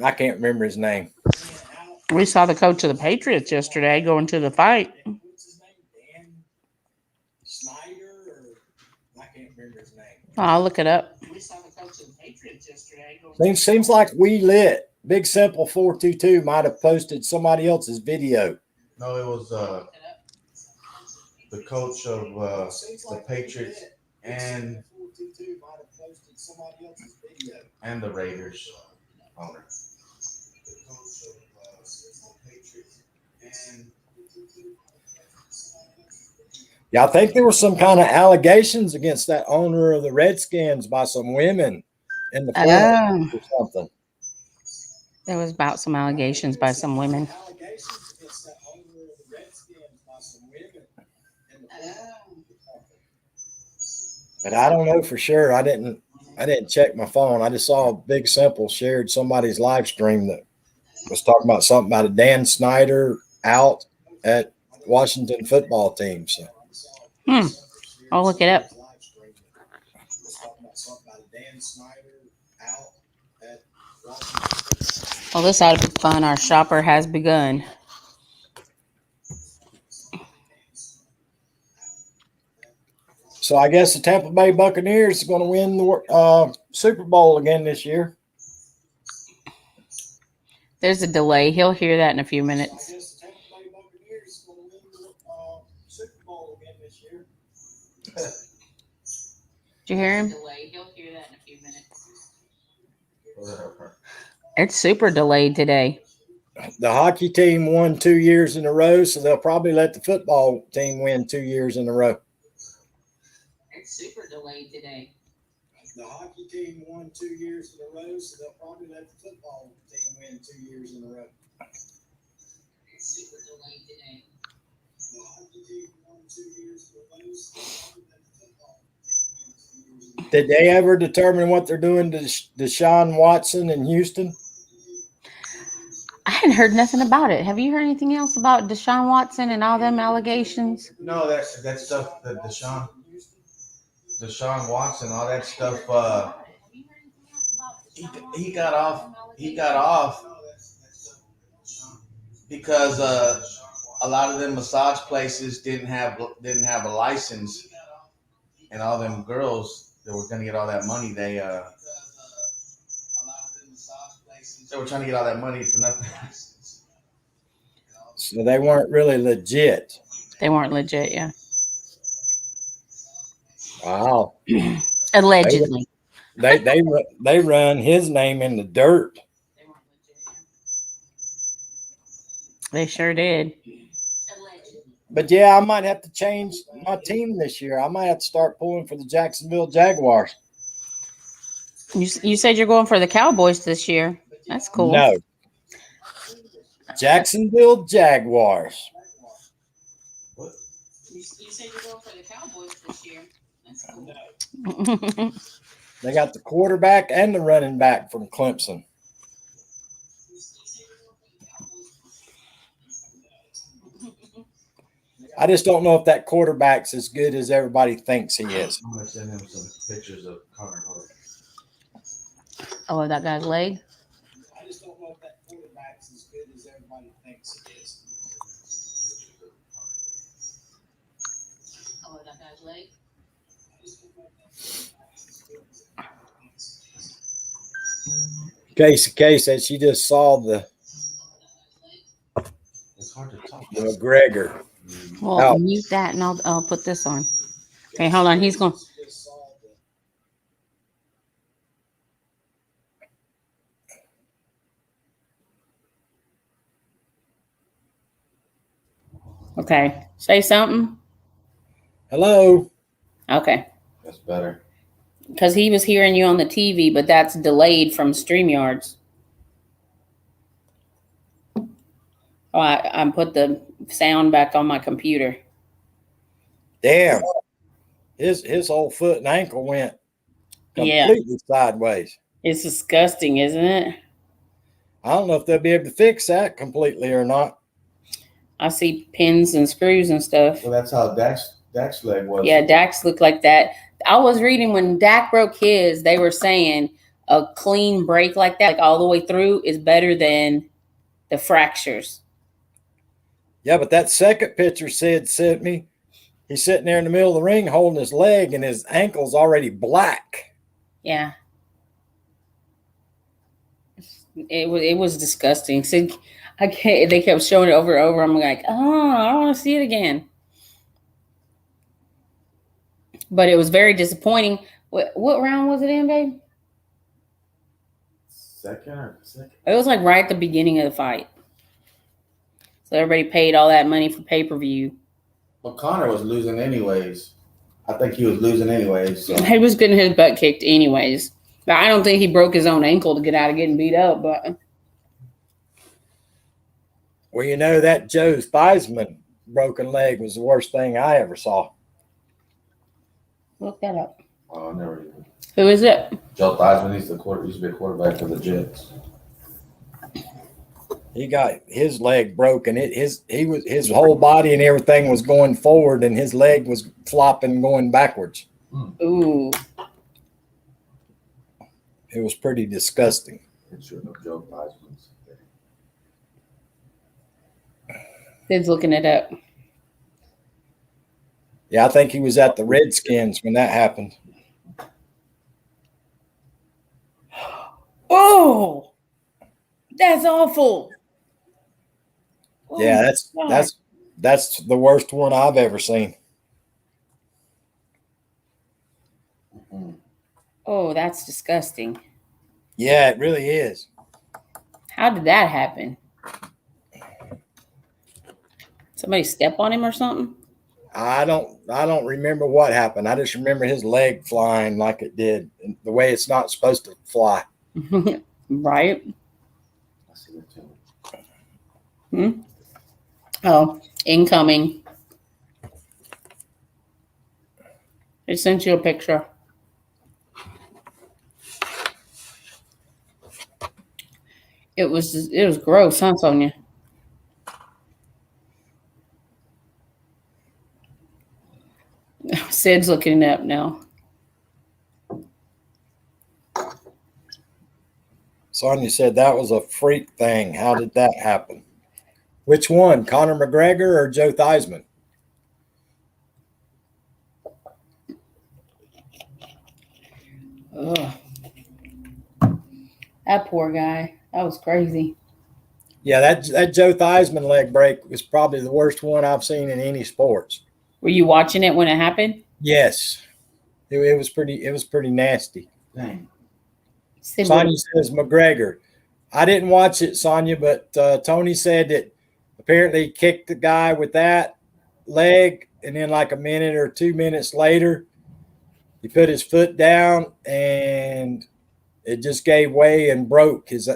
I can't remember his name. We saw the coach of the Patriots yesterday going to the fight. What's his name? Dan Snyder, or I can't remember his name. I'll look it up. We saw the coach of the Patriots yesterday. Seems like We Lit. Big Simple 422 might have posted somebody else's video. No, it was the coach of the Patriots and the Raiders owner. Yeah, I think there were some kind of allegations against that owner of the Redskins by some women in the forum or something. There was about some allegations by some women. But I don't know for sure. I didn't check my phone. I just saw Big Simple shared somebody's live stream that was talking about something about a Dan Snyder out at Washington football team. So I'll look it up. Well, this ought to be fun. Our shopper has begun. So I guess the Tampa Bay Buccaneers are going to win the Super Bowl again this year. There's a delay. He'll hear that in a few minutes. I guess the Tampa Bay Buccaneers are going to win the Super Bowl again this year. Did you hear him? He'll hear that in a few minutes. It's super delayed today. The hockey team won 2 years in a row, so they'll probably let the football team win 2 years in a row. It's super delayed today. The hockey team won 2 years in a row, so they'll probably let the football team win 2 years in a row. It's super delayed today. The hockey team won 2 years in a row, so they'll probably let the football team win 2 years in a row. Did they ever determine what they're doing to Deshaun Watson in Houston? I hadn't heard nothing about it. Have you heard anything else about Deshaun Watson and all them allegations? No, that stuff, the Deshaun Watson, all that stuff. He got off because a lot of them massage places didn't have a license, and all them girls that were going to get all that money, they were trying to get all that money for nothing. So they weren't really legit. They weren't legit, yeah. Wow. Allegedly. They run his name in the dirt. They sure did. But yeah, I might have to change my team this year. I might have to start pulling for the Jacksonville Jaguars. You said you're going for the Cowboys this year. That's cool. No. Jacksonville Jaguars. What? You said you're going for the Cowboys this year. That's cool. No. They got the quarterback and the running back from Clemson. I just don't know if that quarterback's as good as everybody thinks he is. I'm going to send him some pictures of Connor Hart. Oh, that guy's leg. I just don't know if that quarterback's as good as everybody thinks it is. Oh, that guy's leg. Casey said she just saw It's hard to talk. the McGregor. Well, Ouch. mute that, and I'll put this on. Okay, hold on. He's going. Okay, say something. Hello. Okay, That's better. because he was hearing you on the TV, but that's delayed from StreamYards. Oh, I put the sound back on my computer. Damn. His whole foot and ankle went Yeah, completely sideways. it's disgusting, isn't it? I don't know if they'll be able to fix that completely or not. I see pins and screws and stuff. Well, that's how Dak's leg was. Yeah, Dak's looked like that. I was reading when Dak broke his, they were saying a clean break like that, like all the way through, is better than the fractures. Yeah, but that second picture sent me. He's sitting there in the middle of the ring holding his leg, and his ankle's already black. Yeah. It was disgusting. See, I can't. They kept showing it over and over. I'm like, oh, I don't want to see it again. But it was very disappointing. What round was it in, babe? Second. It was like right at the beginning of the fight. So everybody paid all that money for pay-per-view. Well, Connor was losing anyways. I think he was losing anyways. So. He was getting his butt kicked anyways. But I don't think he broke his own ankle to get out of getting beat up. But Well, you know, that Joe Theismann broken leg was the worst thing I ever saw. look that up. Oh, I never even. Who is it? Joe Theismann, used to be a quarterback for the Jets. He got his leg broken. His whole body and everything was going forward, and his leg was flopping, going backwards. Ooh. It was pretty disgusting. It's sure no Joe Theismann's. Sid's looking it up. Yeah, I think he was at the Redskins when that happened. Oh, that's awful. Oh, Yeah, God. that's the worst one I've ever seen. Oh, that's disgusting. Yeah, it really is. How did that happen? Somebody step on him or something? I don't remember what happened. I just remember his leg flying like it did, the way it's not supposed to fly. Right? I see that too. Oh, incoming. I sent you a picture. It was gross, huh, Sonia? Sid's looking it up now. Sonia said that was a freak thing. How did that happen? Which one, Conor McGregor or Joe Theismann? Ugh. That poor guy. That was crazy. Yeah, that Joe Theismann leg break was probably the worst one I've seen in any sports. Were you watching it when it happened? Yes, it was pretty nasty. Dang. Sid, Sonia says McGregor. I didn't watch it, Sonia, but Tony said that apparently he kicked the guy with that leg, and then like a minute or 2 minutes later, he put his foot down and it just gave way and broke. His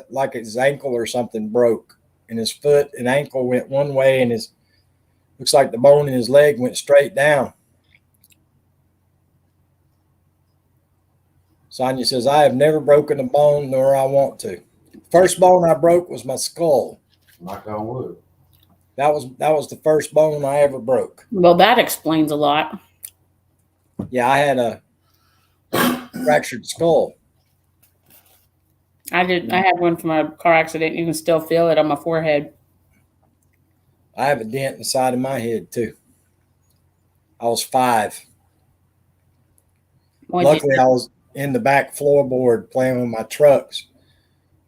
ankle or something broke, and his foot and ankle went one way, and looks like the bone in his leg went straight down. Sonia says, I have never broken a bone, nor I want to. First bone I broke was my skull. Knock on wood. That was the first bone I ever broke. well, that explains a lot. Yeah, I had a fractured skull. I did. I had one from a car accident. You can still feel it on my forehead. I have a dent in the side of my head too. I was 5. Luckily, I was in the back floorboard playing with my trucks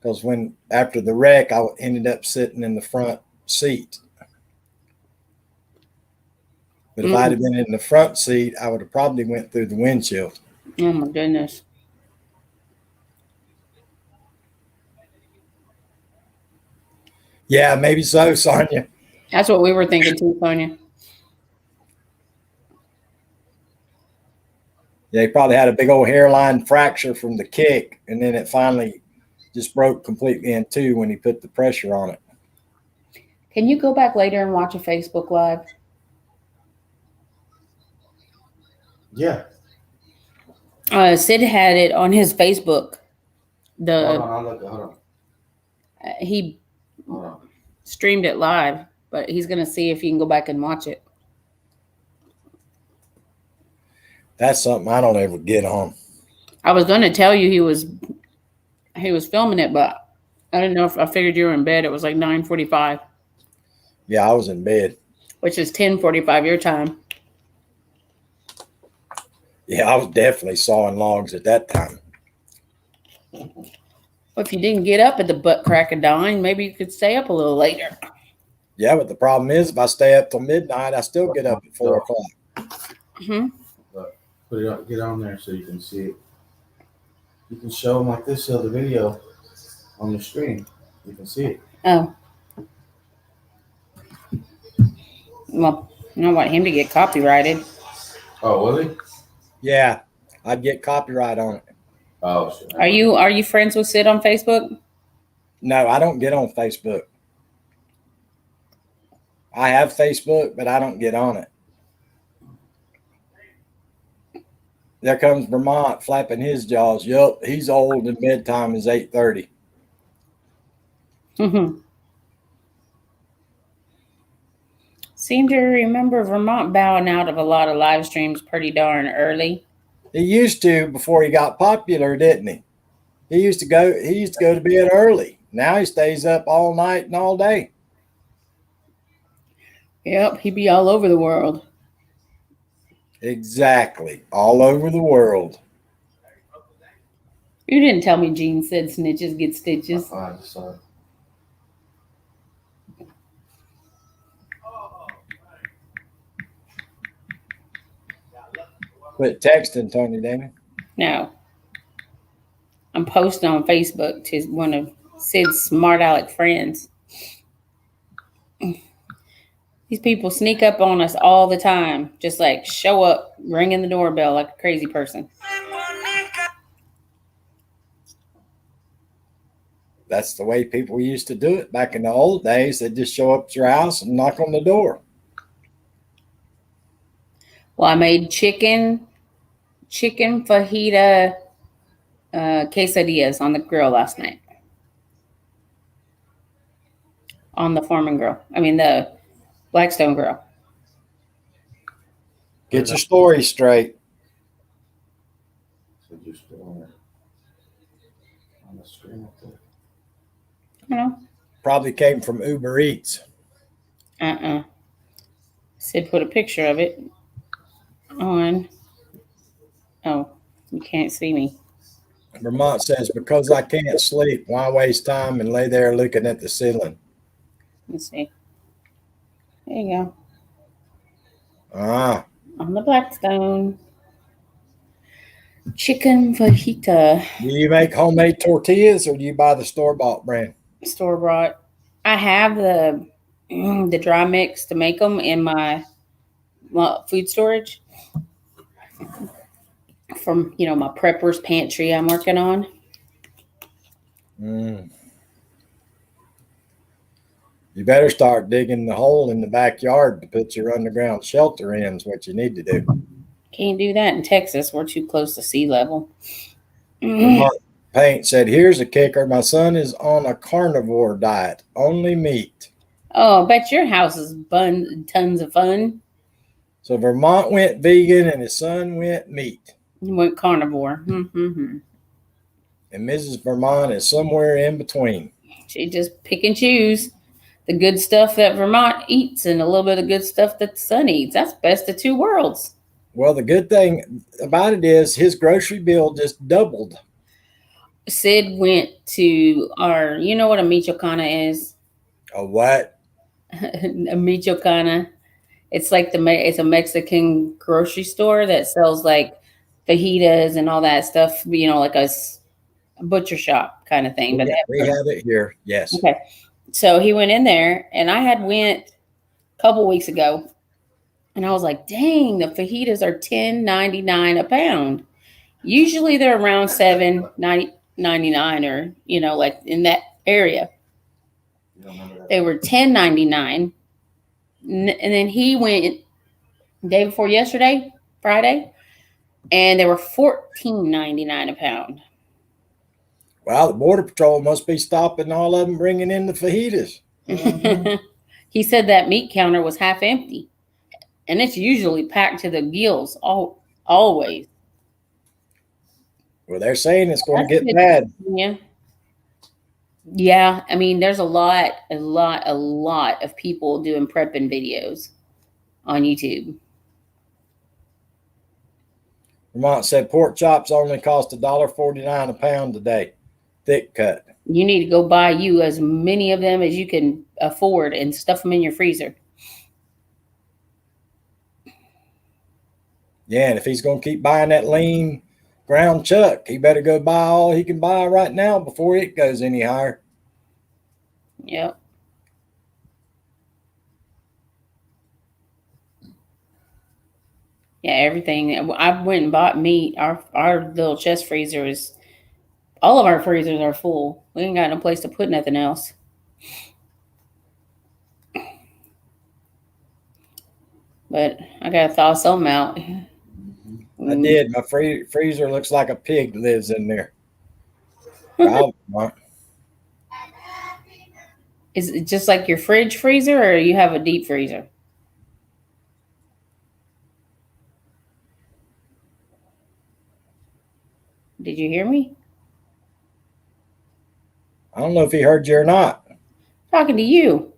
because after the wreck, I ended up sitting in the front seat. But if I'd have been in the front seat, I would have probably went through the windshield. Oh my goodness. Yeah, maybe so, Sonia. That's what we were thinking too, Sonia. Yeah, he probably had a big old hairline fracture from the kick, and then it finally just broke completely in two when he put the pressure on it. Can you go back later and watch a Facebook Live? Yeah. Sid had it on his Facebook. Hold on. He Hold on. streamed it live, but he's gonna see if he can go back and watch it. That's something I don't ever get on. I was gonna tell you he was filming it, but I didn't know if I figured you were in bed. It was like 9:45. Yeah, I was in bed. Which is 10:45 your time. Yeah, I was definitely sawing logs at that time. Well, if you didn't get up at the butt crack of dawn, maybe you could stay up a little later. Yeah, but the problem is if I stay up till midnight, I still get up at 4 o'clock. Mm-hmm. Put it up, get on there so you can see it. You can show them like this, show the video on the screen. You can see it. Oh. Well, I don't want him to get copyrighted. Oh, will he? Yeah, I'd get copyright on it. Oh, sure. Are you friends with Sid on Facebook? No, I don't get on Facebook. I have Facebook, but I don't get on it. There comes Vermont flapping his jaws. Yup, he's old and bedtime is 8:30. Mm-hmm. Seem to remember Vermont bowing out of a lot of live streams pretty darn early. He used to before he got popular, didn't he? He used to go to bed early. Now he stays up all night and all day. Yep, he'd be all over the world. Exactly. All over the world. You didn't tell me Gene said snitches get stitches. Sorry. Quit texting, Tony Damon. No. I'm posting on Facebook to one of Sid's smart aleck friends. These people sneak up on us all the time. Just like show up, ringing the doorbell like a crazy person. That's the way people used to do it back in the old days. They'd just show up at your house and knock on the door. Well, I made chicken fajita quesadillas on the grill last night. On the Foreman grill. I mean, the Blackstone grill. Get your story straight. So just put on the screen up there. You know? Probably came from Uber Eats. Sid put a picture of it on. Oh, you can't see me. Vermont says, because I can't sleep, why waste time and lay there looking at the ceiling? Let's see. There you go. Ah. On the Blackstone. Chicken fajita. Do you make homemade tortillas or do you buy the store-bought brand? Store bought. I have the dry mix to make them in my food storage from my prepper's pantry I'm working on. You better start digging the hole in the backyard to put your underground shelter in is what you need to do. Can't do that in Texas. We're too close to sea level. Vermont Paint said, here's a kicker. My son is on a carnivore diet, only meat. Oh, I bet your house is tons of fun. So Vermont went vegan and his son went meat. You went carnivore. Mm-hmm. And Mrs. Vermont is somewhere in between. She just pick and choose the good stuff that Vermont eats and a little bit of good stuff that the sun eats. That's best of two worlds. Well, the good thing about it is his grocery bill just doubled. Sid went to our, you know what a Michoacana is? A what? A Michoacana. It's like it's a Mexican grocery store that sells like fajitas and all that stuff, you know, like a butcher shop kind of thing. But We have it here. Yes. okay. So he went in there and I had went a couple weeks ago and I was like, dang, the fajitas are $10.99 a pound. Usually they're around $7.99 or, you know, like in that area. You don't remember that? They were $10.99. And then he went day before yesterday, Friday, and they were $14.99 a pound. Well, the Border Patrol must be stopping all of them bringing in the fajitas. He said that meat counter was half empty, and it's usually packed to the gills, always. Well, they're saying it's going to That's get good. bad. Yeah. Yeah, I mean, there's a lot of people doing prepping videos on YouTube. Vermont said pork chops only cost $1.49 a pound today, thick cut. You need to go buy you as many of them as you can afford and stuff them in your freezer. Yeah, and if he's going to keep buying that lean ground chuck, he better go buy all he can buy right now before it goes any higher. Yep. Yeah, everything. I went and bought meat. Our little chest freezer is, all of our freezers are full. We ain't got no place to put nothing else. But I gotta thaw something out. I did. My freezer looks like a pig lives in there. Is it just like your fridge freezer, or you have a deep freezer? Did you hear me? I don't know if he heard you or not. Talking to you.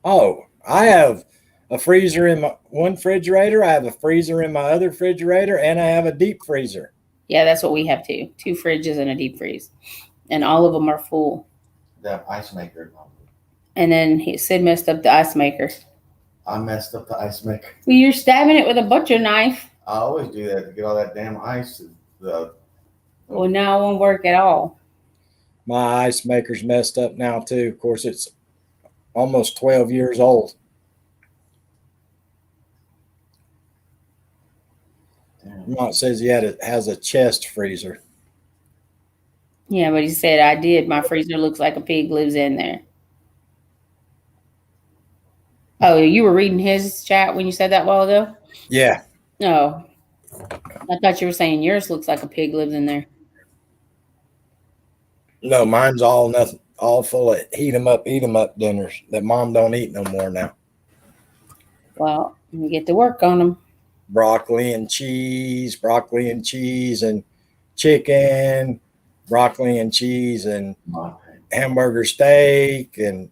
Oh, I have a freezer in my one refrigerator. I have a freezer in my other refrigerator, and I have a deep freezer. Yeah, that's what we have too. 2 fridges and a deep freeze. And all of them are full. That ice maker. And then Sid messed up the ice maker. I messed up the ice maker. Well, you're stabbing it with a butcher knife. I always do that to get all that damn ice. Well, now it won't work at all. My ice maker's messed up now too. Of course, it's almost 12 years old. Vermont says he has a chest freezer. Yeah, but he said I did. My freezer looks like a pig lives in there. Oh, you were reading his chat when you said that a while ago? Yeah. No. I thought you were saying yours looks like a pig lives in there. No, mine's all full of eat 'em up dinners that mom don't eat no more now. Well, you get to work on them. Broccoli and cheese and chicken, broccoli and cheese and hamburger steak, and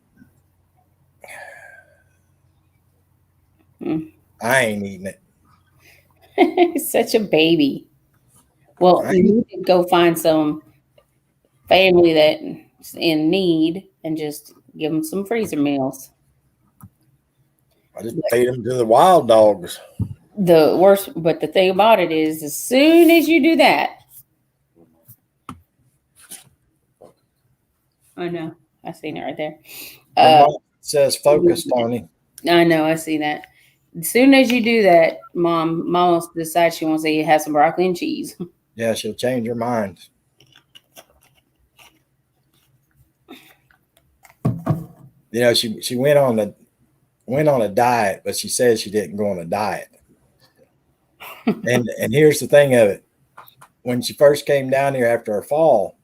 I ain't eating it. Such a baby. Well, you need to go find some family that's in need and just give them some freezer meals. I just feed them to the wild dogs. The worst, but the thing about it is, as soon as you do that, I know, I seen it right there. It says focus, Tony. I know, I see that. As soon as you do that, Mom decides she wants to have some broccoli and cheese. Yeah, she'll change her mind. You know, she went on a diet, but she says she didn't go on a diet. and here's the thing of it. When she first came down here after her fall,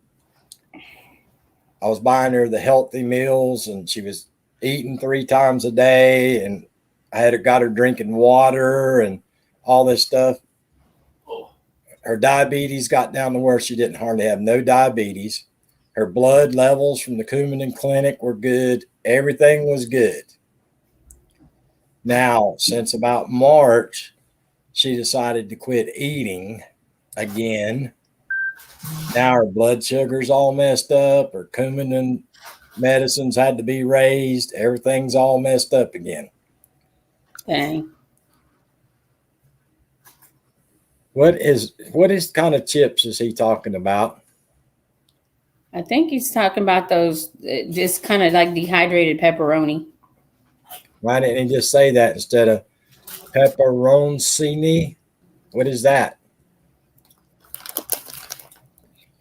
I was buying her the healthy meals, and she was eating 3 times a day, and I got her drinking water and all this stuff. Her diabetes got down to where she didn't hardly have no diabetes. Her blood levels from the Coumadin Clinic were good. Everything was good. Now, since about March, she decided to quit eating again. Now her blood sugar's all messed up. Her Coumadin medicines had to be raised. Everything's all messed up again. Dang. What is kind of chips is he talking about? I think he's talking about those, just kind of like dehydrated pepperoni. Why didn't he just say that instead of pepperoncini? What is that?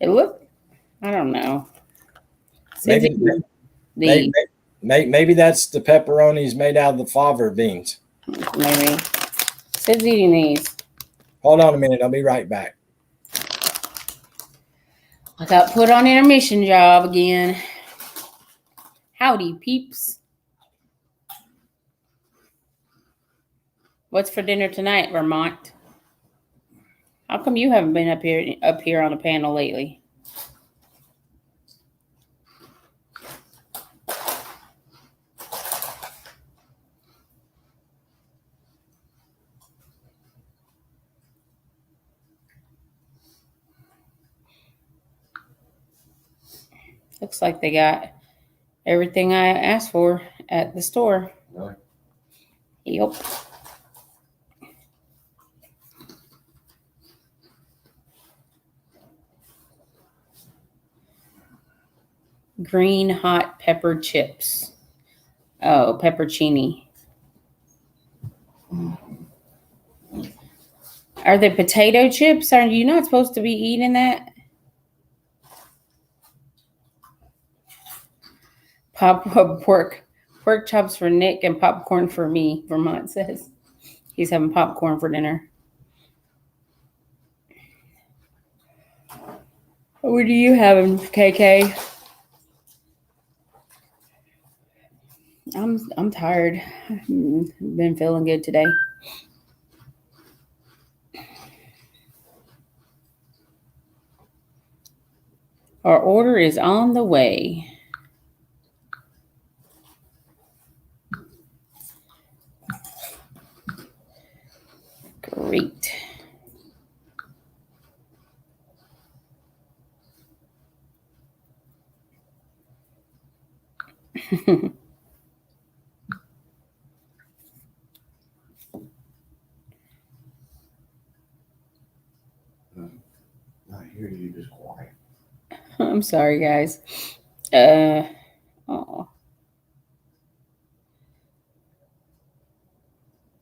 It looked, I don't know. Maybe, maybe that's the pepperonis made out of the fava beans. Maybe. Sid's eating these. Hold on a minute. I'll be right back. I got put on intermission job again. Howdy, peeps. What's for dinner tonight, Vermont? How come you haven't been up here on a panel lately? Looks like they got everything I asked for at the store. Really? Yep. Green hot pepper chips. Oh, peppercini. Are they potato chips? Are you not supposed to be eating that? Pork chops for Nick and popcorn for me, Vermont says. He's having popcorn for dinner. What are you having, KK? I'm tired. I've been feeling good today. Our order is on the way. Great. I hear you just quiet. I'm sorry, guys. Oh.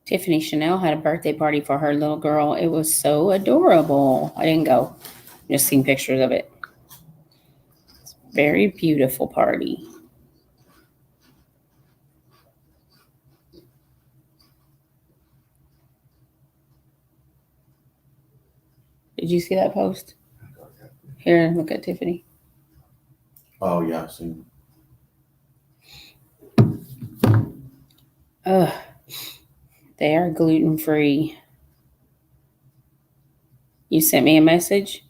Tiffany Chanel had a birthday party for her little girl. It was so adorable. I didn't go. Just seen pictures of it. It's a very beautiful party. Did you see that post? Here, look at Tiffany. Oh yeah, I've seen. Ugh. They are gluten-free. You sent me a message?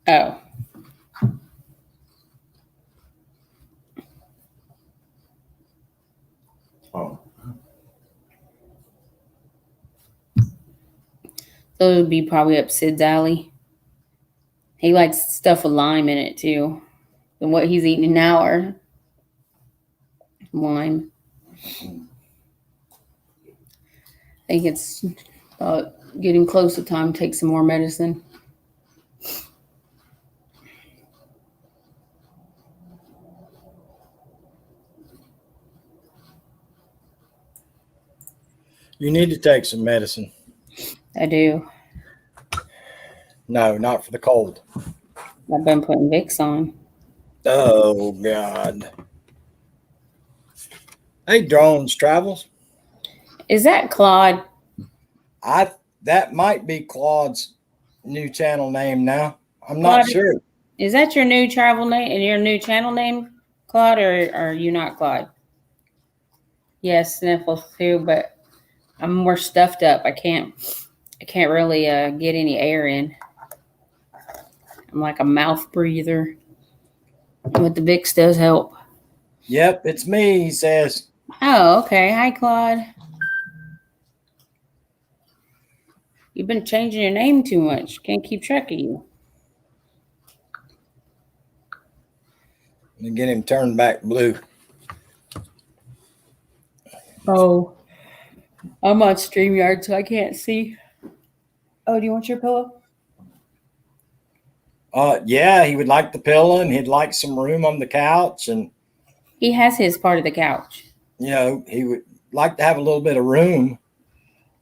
Oh. Oh. So it would be probably up Sid's alley. He likes stuff with lime in it too. And what he's eating now are lime. I think it's getting close to time to take some more medicine. You need to take some medicine. I do. No, not for the cold. I've been putting Vicks on. Oh, God. Hey, Drones Travels. Is that Claude? That might be Claude's new channel name now. I'm not Claude, sure. Is that your new travel name and your new channel name, Claude, or are you not Claude? Yes, sniffles too, but I'm more stuffed up. I can't really get any air in. I'm like a mouth breather. But the Vicks does help. Yep, it's me, he says. Oh, okay. Hi, Claude. You've been changing your name too much. Can't keep track of you. Let me get him turned back blue. Oh, I'm on StreamYard, so I can't see. Oh, do you want your pillow? Yeah, he would like the pillow and he'd like some room on the couch. And, He has his part of the couch. he would like to have a little bit of room.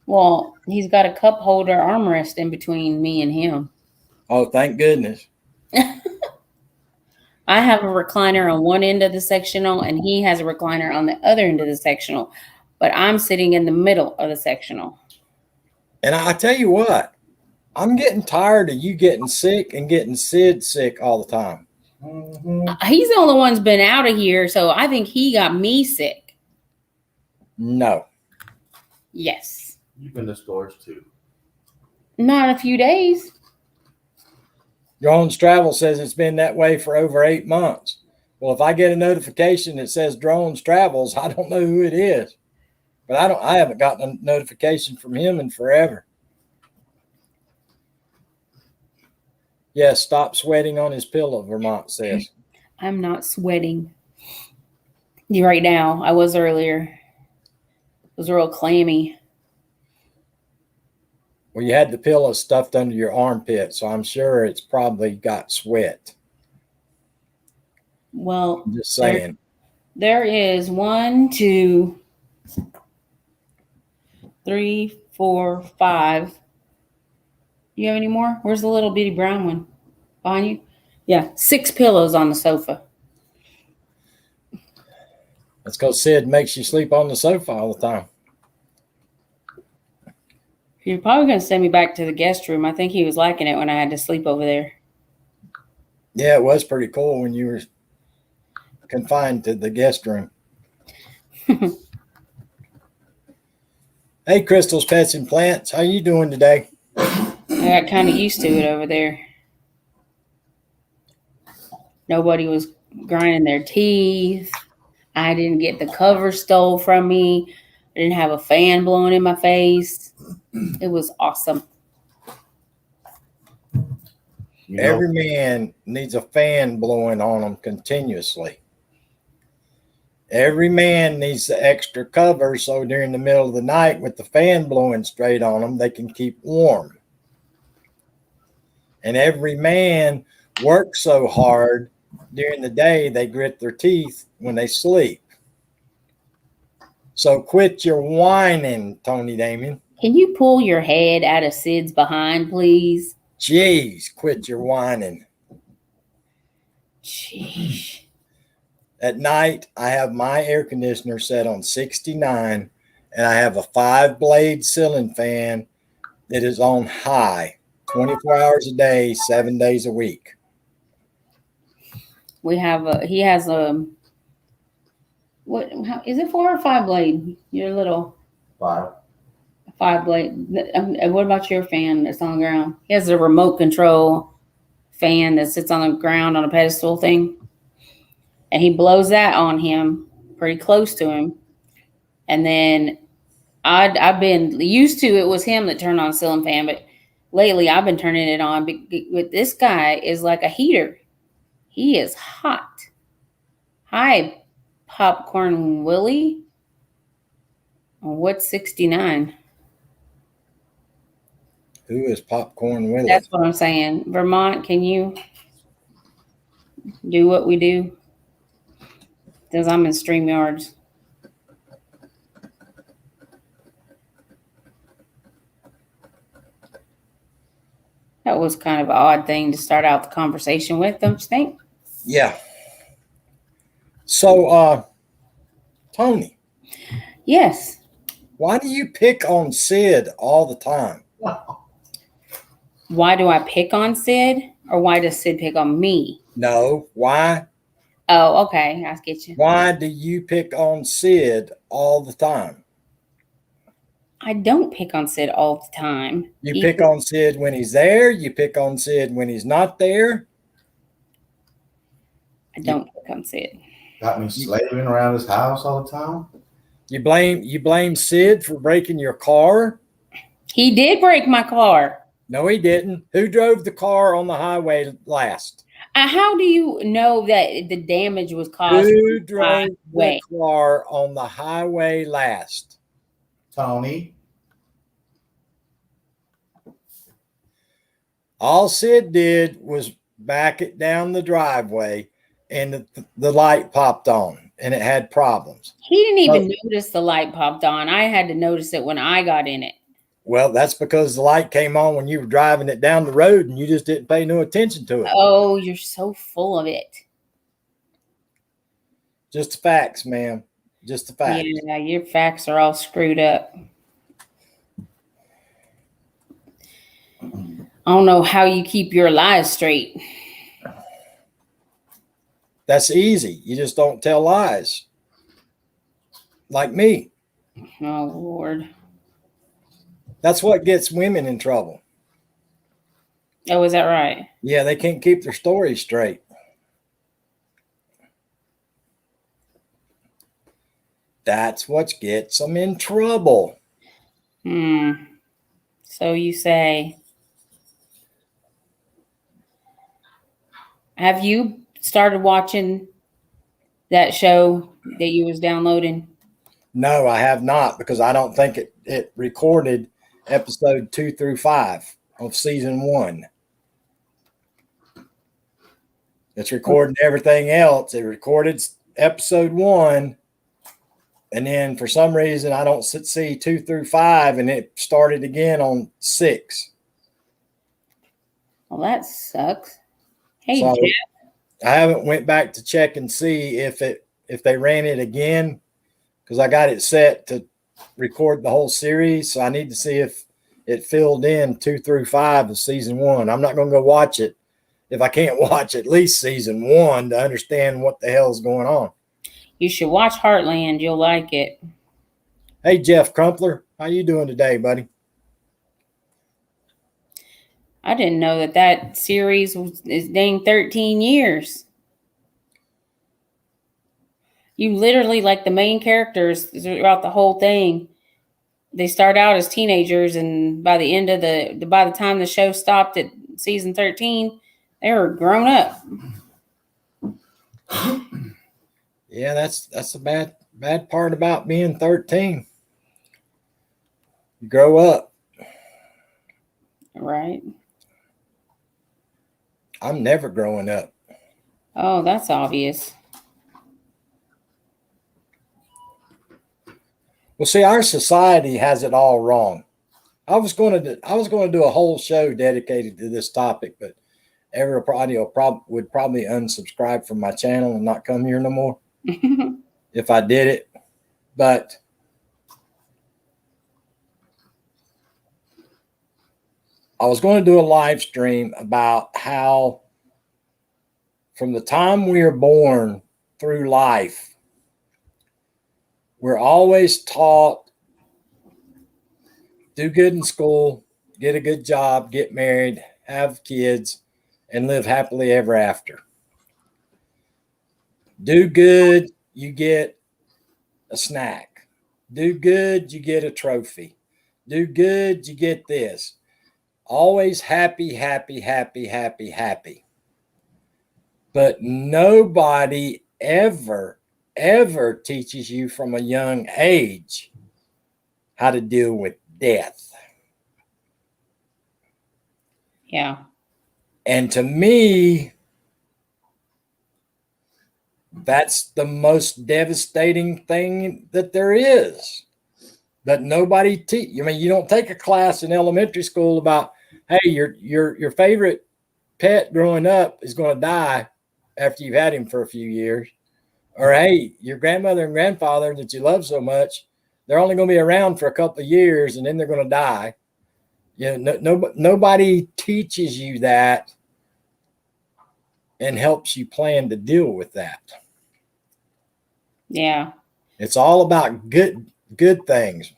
Well, he's got a cup holder armrest in between me and him. Oh, thank goodness. I have a recliner on one end of the sectional, and he has a recliner on the other end of the sectional. But I'm sitting in the middle of the sectional. And I tell you what, I'm getting tired of you getting sick and getting Sid sick all the time. He's the only one who's been out of here, so I think he got me sick. No. Yes. You've been to stores too. Not a few days. Drones Travel says it's been that way for over 8 months. Well, if I get a notification that says Drones Travels, I don't know who it is. But I haven't gotten a notification from him in forever. Yes, stop sweating on his pillow, Vermont says. I'm not sweating. You right now. I was earlier. It was real clammy. Well, you had the pillow stuffed under your armpit, so I'm sure it's probably got sweat. Well, I'm just saying. There is 1, 2, 3, 4, 5. You have any more? Where's the little bitty brown one? Behind you? Yeah, 6 pillows on the sofa. That's because Sid makes you sleep on the sofa all the time. You're probably going to send me back to the guest room. I think he was liking it when I had to sleep over there. Yeah, it was pretty cool when you were confined to the guest room. Hey, Crystal's Pets and Plants. How you doing today? I got kind of used to it over there. Nobody was grinding their teeth. I didn't get the cover stole from me. I didn't have a fan blowing in my face. It was awesome. Every man needs a fan blowing on them continuously. Every man needs the extra cover so during the middle of the night with the fan blowing straight on them, they can keep warm. And every man works so hard during the day, they grit their teeth when they sleep. So quit your whining, Tony Damien. Can you pull your head out of Sid's behind, please? Jeez, quit your whining. Jeez. At night, I have my air conditioner set on 69, and I have a 5-blade ceiling fan that is on high 24 hours a day, 7 days a week. He has what? How, is it 4 or 5 blade? Your little 5 blade. What about your fan that's on the ground? He has a remote control fan that sits on the ground on a pedestal thing. And he blows that on him pretty close to him. And then I've been used to it was him that turned on the ceiling fan, but lately I've been turning it on. But this guy is like a heater. He is hot. Hi, Popcorn Willie. What's 69? Who is Popcorn Willie? That's what I'm saying. Vermont, can you do what we do? Because I'm in StreamYards. That was kind of an odd thing to start out the conversation with, don't you think? Yeah. So, Tony. Yes. Why do you pick on Sid all the time? Why do I pick on Sid? Or why does Sid pick on me? No. Why? Oh, okay. I get you. Why do you pick on Sid all the time? I don't pick on Sid all the time. You pick on Sid when he's there. You pick on Sid when he's not there. I don't pick on Sid. Got me slaving around his house all the time. You blame Sid for breaking your car. He did break my car. No, he didn't. Who drove the car on the highway last? How do you know that the damage was caused? Who drove the car on the highway last? Tony. All Sid did was back it down the driveway, and the light popped on, and it had problems. He didn't even notice the light popped on. I had to notice it when I got in it. Well, that's because the light came on when you were driving it down the road, and you just didn't pay no attention to it. Oh, you're so full of it. Just the facts, ma'am. Just the facts. Yeah, your facts are all screwed up. I don't know how you keep your lies straight. That's easy. You just don't tell lies. Like me. Oh, Lord. That's what gets women in trouble. Oh, is that right? Yeah, they can't keep their story straight. That's what gets them in trouble. So you say. Have you started watching that show that you was downloading? No, I have not, because I don't think it recorded episode 2 through 5 of season 1. It's recording everything else. It recorded episode 1, and then for some reason I don't see 2 through 5, and it started again on 6. Well, that sucks. Hey, So Jeff. I haven't went back to check and see if they ran it again, because I got it set to record the whole series. So I need to see if it filled in 2 through 5 of season 1. I'm not going to go watch it if I can't watch at least season 1 to understand what the hell is going on. You should watch Heartland. You'll like it. Hey, Jeff Crumpler, how you doing today, buddy? I didn't know that series is dang 13 years. You literally, like, the main characters throughout the whole thing, they start out as teenagers, and by the end of by the time the show stopped at season 13, they were grown up. Yeah, that's the bad part about being 13. You grow up. Right. I'm never growing up. Oh, that's obvious. Well, see, our society has it all wrong. I was going to do a whole show dedicated to this topic, but everybody would probably unsubscribe from my channel and not come here no more if I did it. But I was going to do a live stream about how from the time we are born through life, we're always taught do good in school, get a good job, get married, have kids, and live happily ever after. Do good, you get a snack. Do good, you get a trophy. Do good, you get this. Always happy, happy, happy, happy, happy. But nobody ever teaches you from a young age how to deal with death. Yeah. And to me, that's the most devastating thing that there is. That nobody I mean, you don't take a class in elementary school about, hey, your favorite pet growing up is going to die after you've had him for a few years. Or, hey, your grandmother and grandfather that you love so much, they're only going to be around for a couple of years and then they're going to die. You know, nobody teaches you that and helps you plan to deal with that. Yeah. It's all about good things.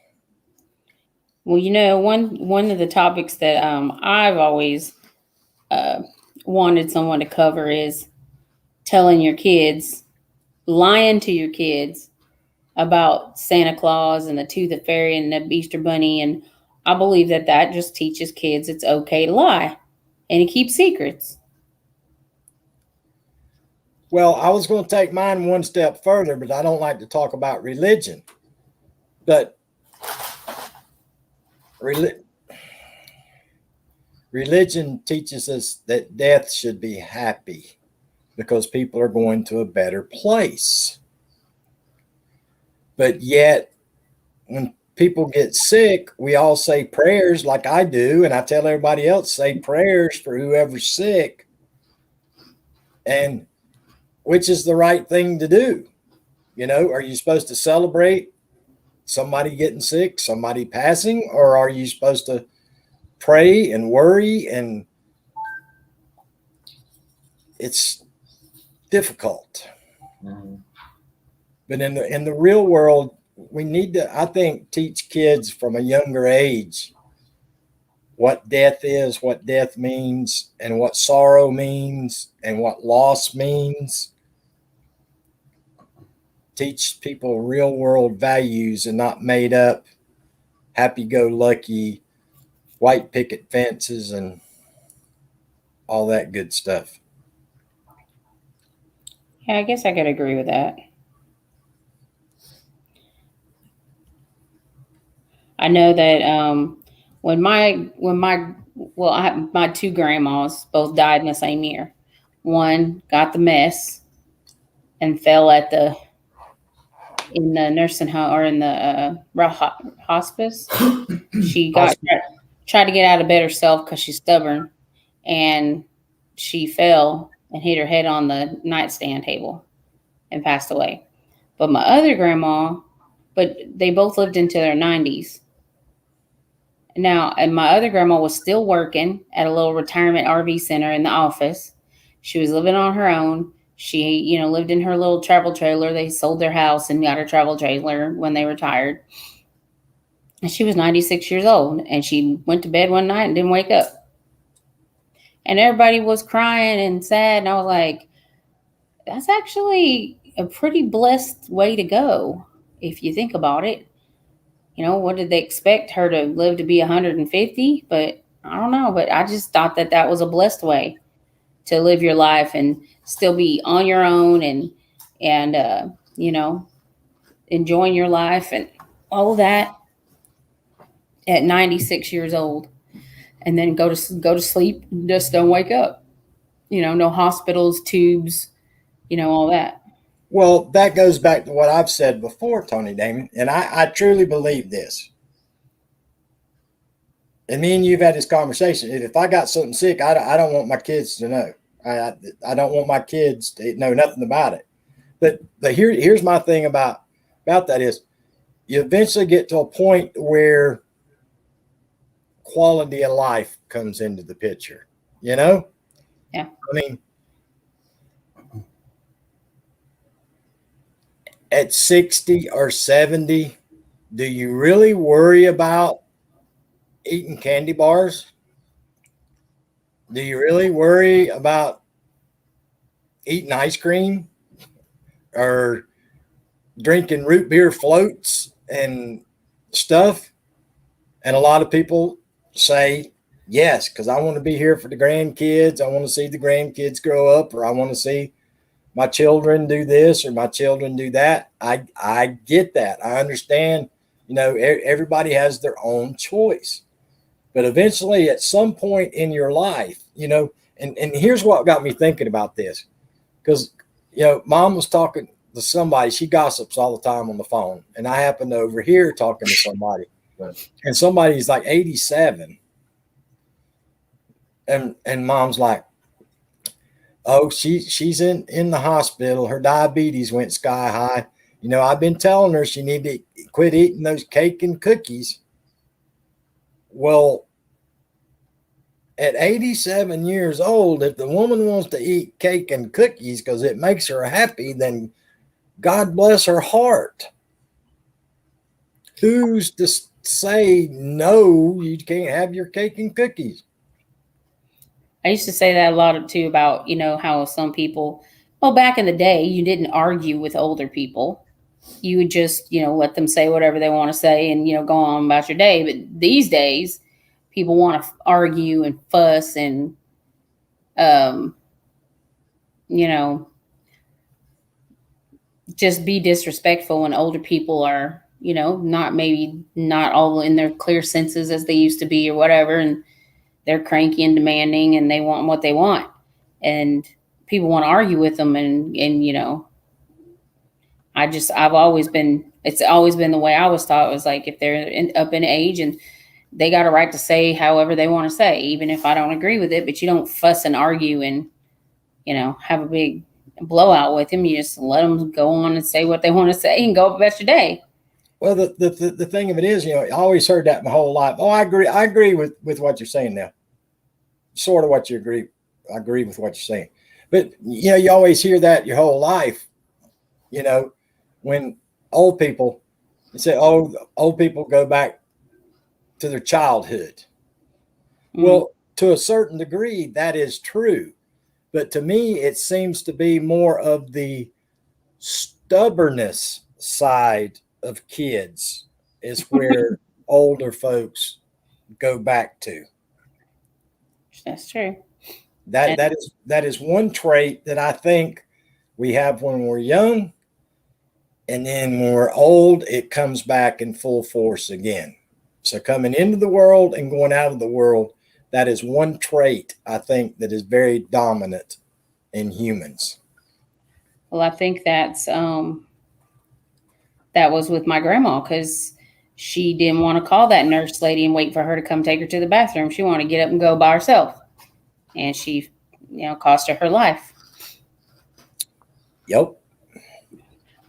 Well, one of the topics that I've always uh, wanted someone to cover is telling your kids, lying to your kids about Santa Claus and the Tooth Fairy and the Easter Bunny. And I believe that just teaches kids it's okay to lie and to keep secrets. Well, I was going to take mine one step further, but I don't like to talk about religion. But religion teaches us that death should be happy because people are going to a better place. But yet, when people get sick, we all say prayers like I do, and I tell everybody else, say prayers for whoever's sick. And which is the right thing to do? Are you supposed to celebrate somebody getting sick, somebody passing, or are you supposed to pray and worry? And it's difficult. Mm-hmm. But in the real world, we need to, I think, teach kids from a younger age what death is, what death means, and what sorrow means, and what loss means. Teach people real world values and not made up, happy go lucky, white picket fences, and all that good stuff. Yeah, I guess I could agree with that. I know that my two grandmas both died in the same year. One got the mess and fell in the nursing home or in the hospice. She tried to get out of bed herself because she's stubborn, and she fell and hit her head on the nightstand table and passed away. But my other grandma, they both lived into their 90s. Now, and my other grandma was still working at a little retirement RV center in the office. She was living on her own. She, lived in her little travel trailer. They sold their house and got her travel trailer when they retired. And she was 96 years old, and she went to bed one night and didn't wake up. And everybody was crying and sad. And I was like, that's actually a pretty blessed way to go, if you think about it. What did they expect her to live to be 150? But I don't know. But I just thought that was a blessed way to live your life and still be on your own and enjoying your life and all of that at 96 years old, and then go to sleep, just don't wake up. No hospitals, tubes, all that. Well, that goes back to what I've said before, Tony Damon, and I truly believe this. And me and you've had this conversation. If I got something sick, I don't want my kids to know. I don't want my kids to know nothing about it. But here's my thing about that is you eventually get to a point where quality of life comes into the picture, Yeah. I mean, at 60 or 70, do you really worry about eating candy bars? Do you really worry about eating ice cream or drinking root beer floats and stuff? And a lot of people say, yes, because I want to be here for the grandkids. I want to see the grandkids grow up, or I want to see my children do this or my children do that. I get that. I understand, everybody has their own choice. But eventually, at some point in your life, and here's what got me thinking about this. Because, Mom was talking to somebody. She gossips all the time on the phone. And I happened to overhear talking to somebody. And somebody's like 87. And Mom's like, oh, she's in the hospital. Her diabetes went sky high. I've been telling her she need to quit eating those cake and cookies. Well, at 87 years old, if the woman wants to eat cake and cookies because it makes her happy, then God bless her heart. Who's to say no, you can't have your cake and cookies? I used to say that a lot too about, how some people, well, back in the day, you didn't argue with older people. You would just, let them say whatever they want to say and, go on about your day. But these days, people want to argue and fuss and, just be disrespectful when older people are, not all in their clear senses as they used to be or whatever. And they're cranky and demanding and they want what they want. And people want to argue with them. And it's always been the way I was taught. It was like, if they're up in age and they got a right to say however they want to say, even if I don't agree with it, but you don't fuss and argue and, have a big blowout with them. You just let them go on and say what they want to say and go about your day. Well, the thing of it is, I always heard that my whole life. Oh, I agree with what you're saying now. Sort of what you agree. I agree with what you're saying. But, you always hear that your whole life, when old people say, oh, old people go back to their childhood. Mm. Well, to a certain degree, that is true. But to me, it seems to be more of the stubbornness side of kids is where older folks go back to. That's true. That is one trait that I think we have when we're young, and then when we're old, it comes back in full force again. So coming into the world and going out of the world, that is one trait I think that is very dominant in humans. Well, I think that's that was with my grandma, because she didn't want to call that nurse lady and wait for her to come take her to the bathroom. She wanted to get up and go by herself. And she, cost her life. Yep.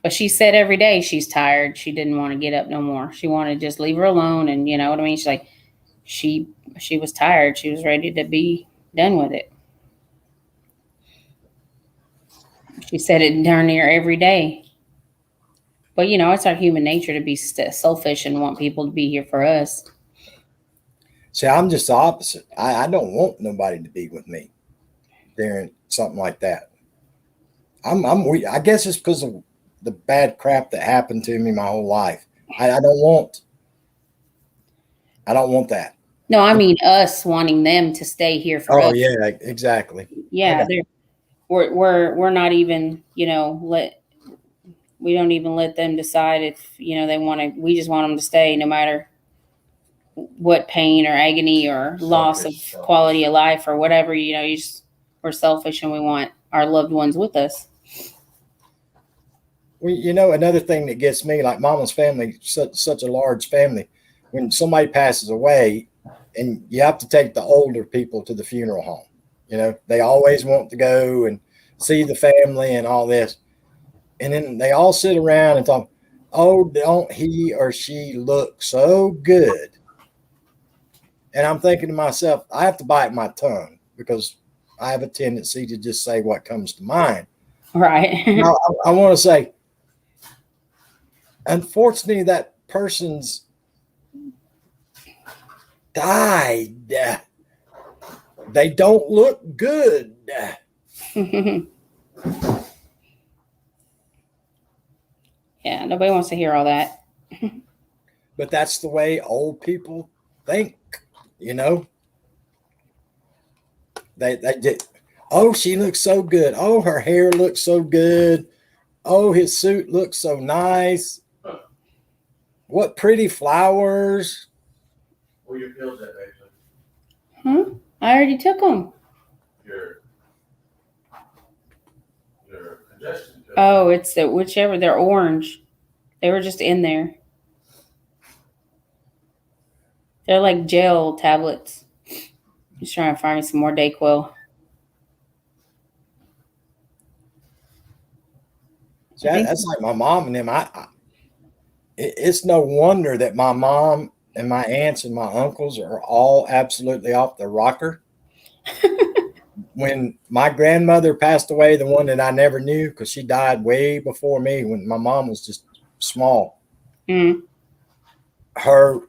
But she said every day she's tired. She didn't want to get up no more. She wanted to just leave her alone. And you know what I mean? She's like, she was tired. She was ready to be done with it. She said it darn near every day. But, it's our human nature to be selfish and want people to be here for us. See, I'm just the opposite. I don't want nobody to be with me during something like that. I guess it's because of the bad crap that happened to me my whole life. I don't want that. No, I mean us wanting them to stay here for us. Oh yeah, exactly. Yeah, we're not even, we don't even let them decide if, they want to. We just want them to stay no matter what pain or agony or loss of quality of life or whatever. We're selfish and we want our loved ones with us. Well, another thing that gets me, like Mama's family, such a large family, when somebody passes away and you have to take the older people to the funeral home, they always want to go and see the family and all this. And then they all sit around and talk, oh, don't he or she look so good? And I'm thinking to myself, I have to bite my tongue because I have a tendency to just say what comes to mind. Right. I want to say, unfortunately, that person's died. They don't look good. Yeah, nobody wants to hear all that. But that's the way old people think, They did. Oh, she looks so good. Oh, her hair looks so good. Oh, his suit looks so nice. What pretty flowers. Where your pills at, baby? I already took them. Your congestion pills. Oh, it's whichever. They're orange. They were just in there. They're like gel tablets. Just trying to find me some more Dayquil. That's like my mom and them. It's no wonder that my mom and my aunts and my uncles are all absolutely off the rocker. When my grandmother passed away, the one that I never knew because she died way before me when my mom was just small, Mm. her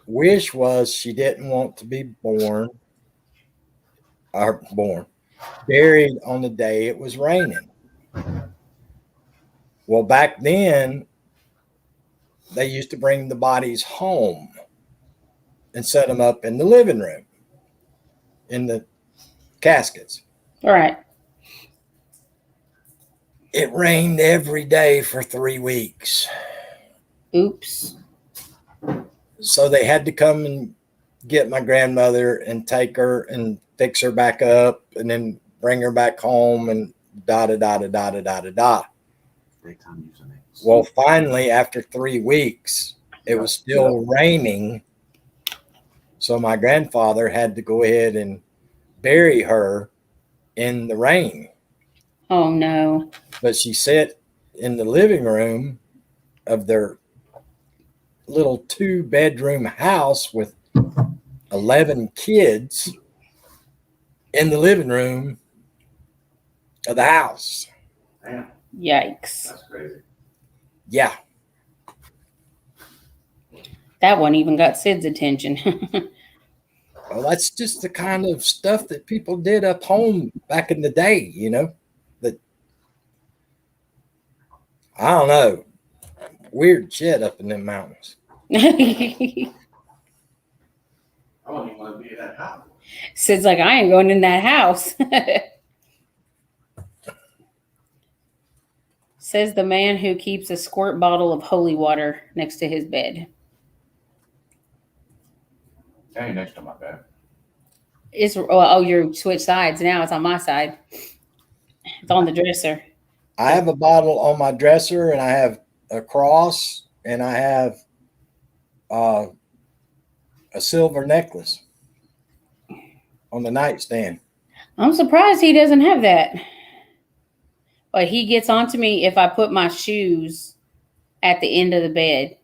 wish was she didn't want to be buried on the day it was raining. Well, back then, they used to bring the bodies home and set them up in the living room in the caskets. All right. It rained every day for 3 weeks. Oops. So they had to come and get my grandmother and take her and fix her back up and then bring her back home and da da da da da da da da da. Daytime usernames. Well, finally, after 3 weeks, it was still raining. So my grandfather had to go ahead and bury her in the rain. Oh no. But she sat in the living room of their little 2-bedroom house with 11 kids in the living room of the house. Damn, Yikes. that's crazy. Yeah. That one even got Sid's attention. Well, that's just the kind of stuff that people did up home back in the day, you know, that I don't know, weird shit up in them mountains. I don't even want to be in that house. Sid's like, I ain't going in that house. Says the man who keeps a squirt bottle of holy water next to his bed. That ain't next to my bed. Oh, you're switch sides now. It's on my side. It's on the dresser. I have a bottle on my dresser and I have a cross and I have a silver necklace on the nightstand. I'm surprised he doesn't have that. But he gets onto me if I put my shoes at the end of the bed.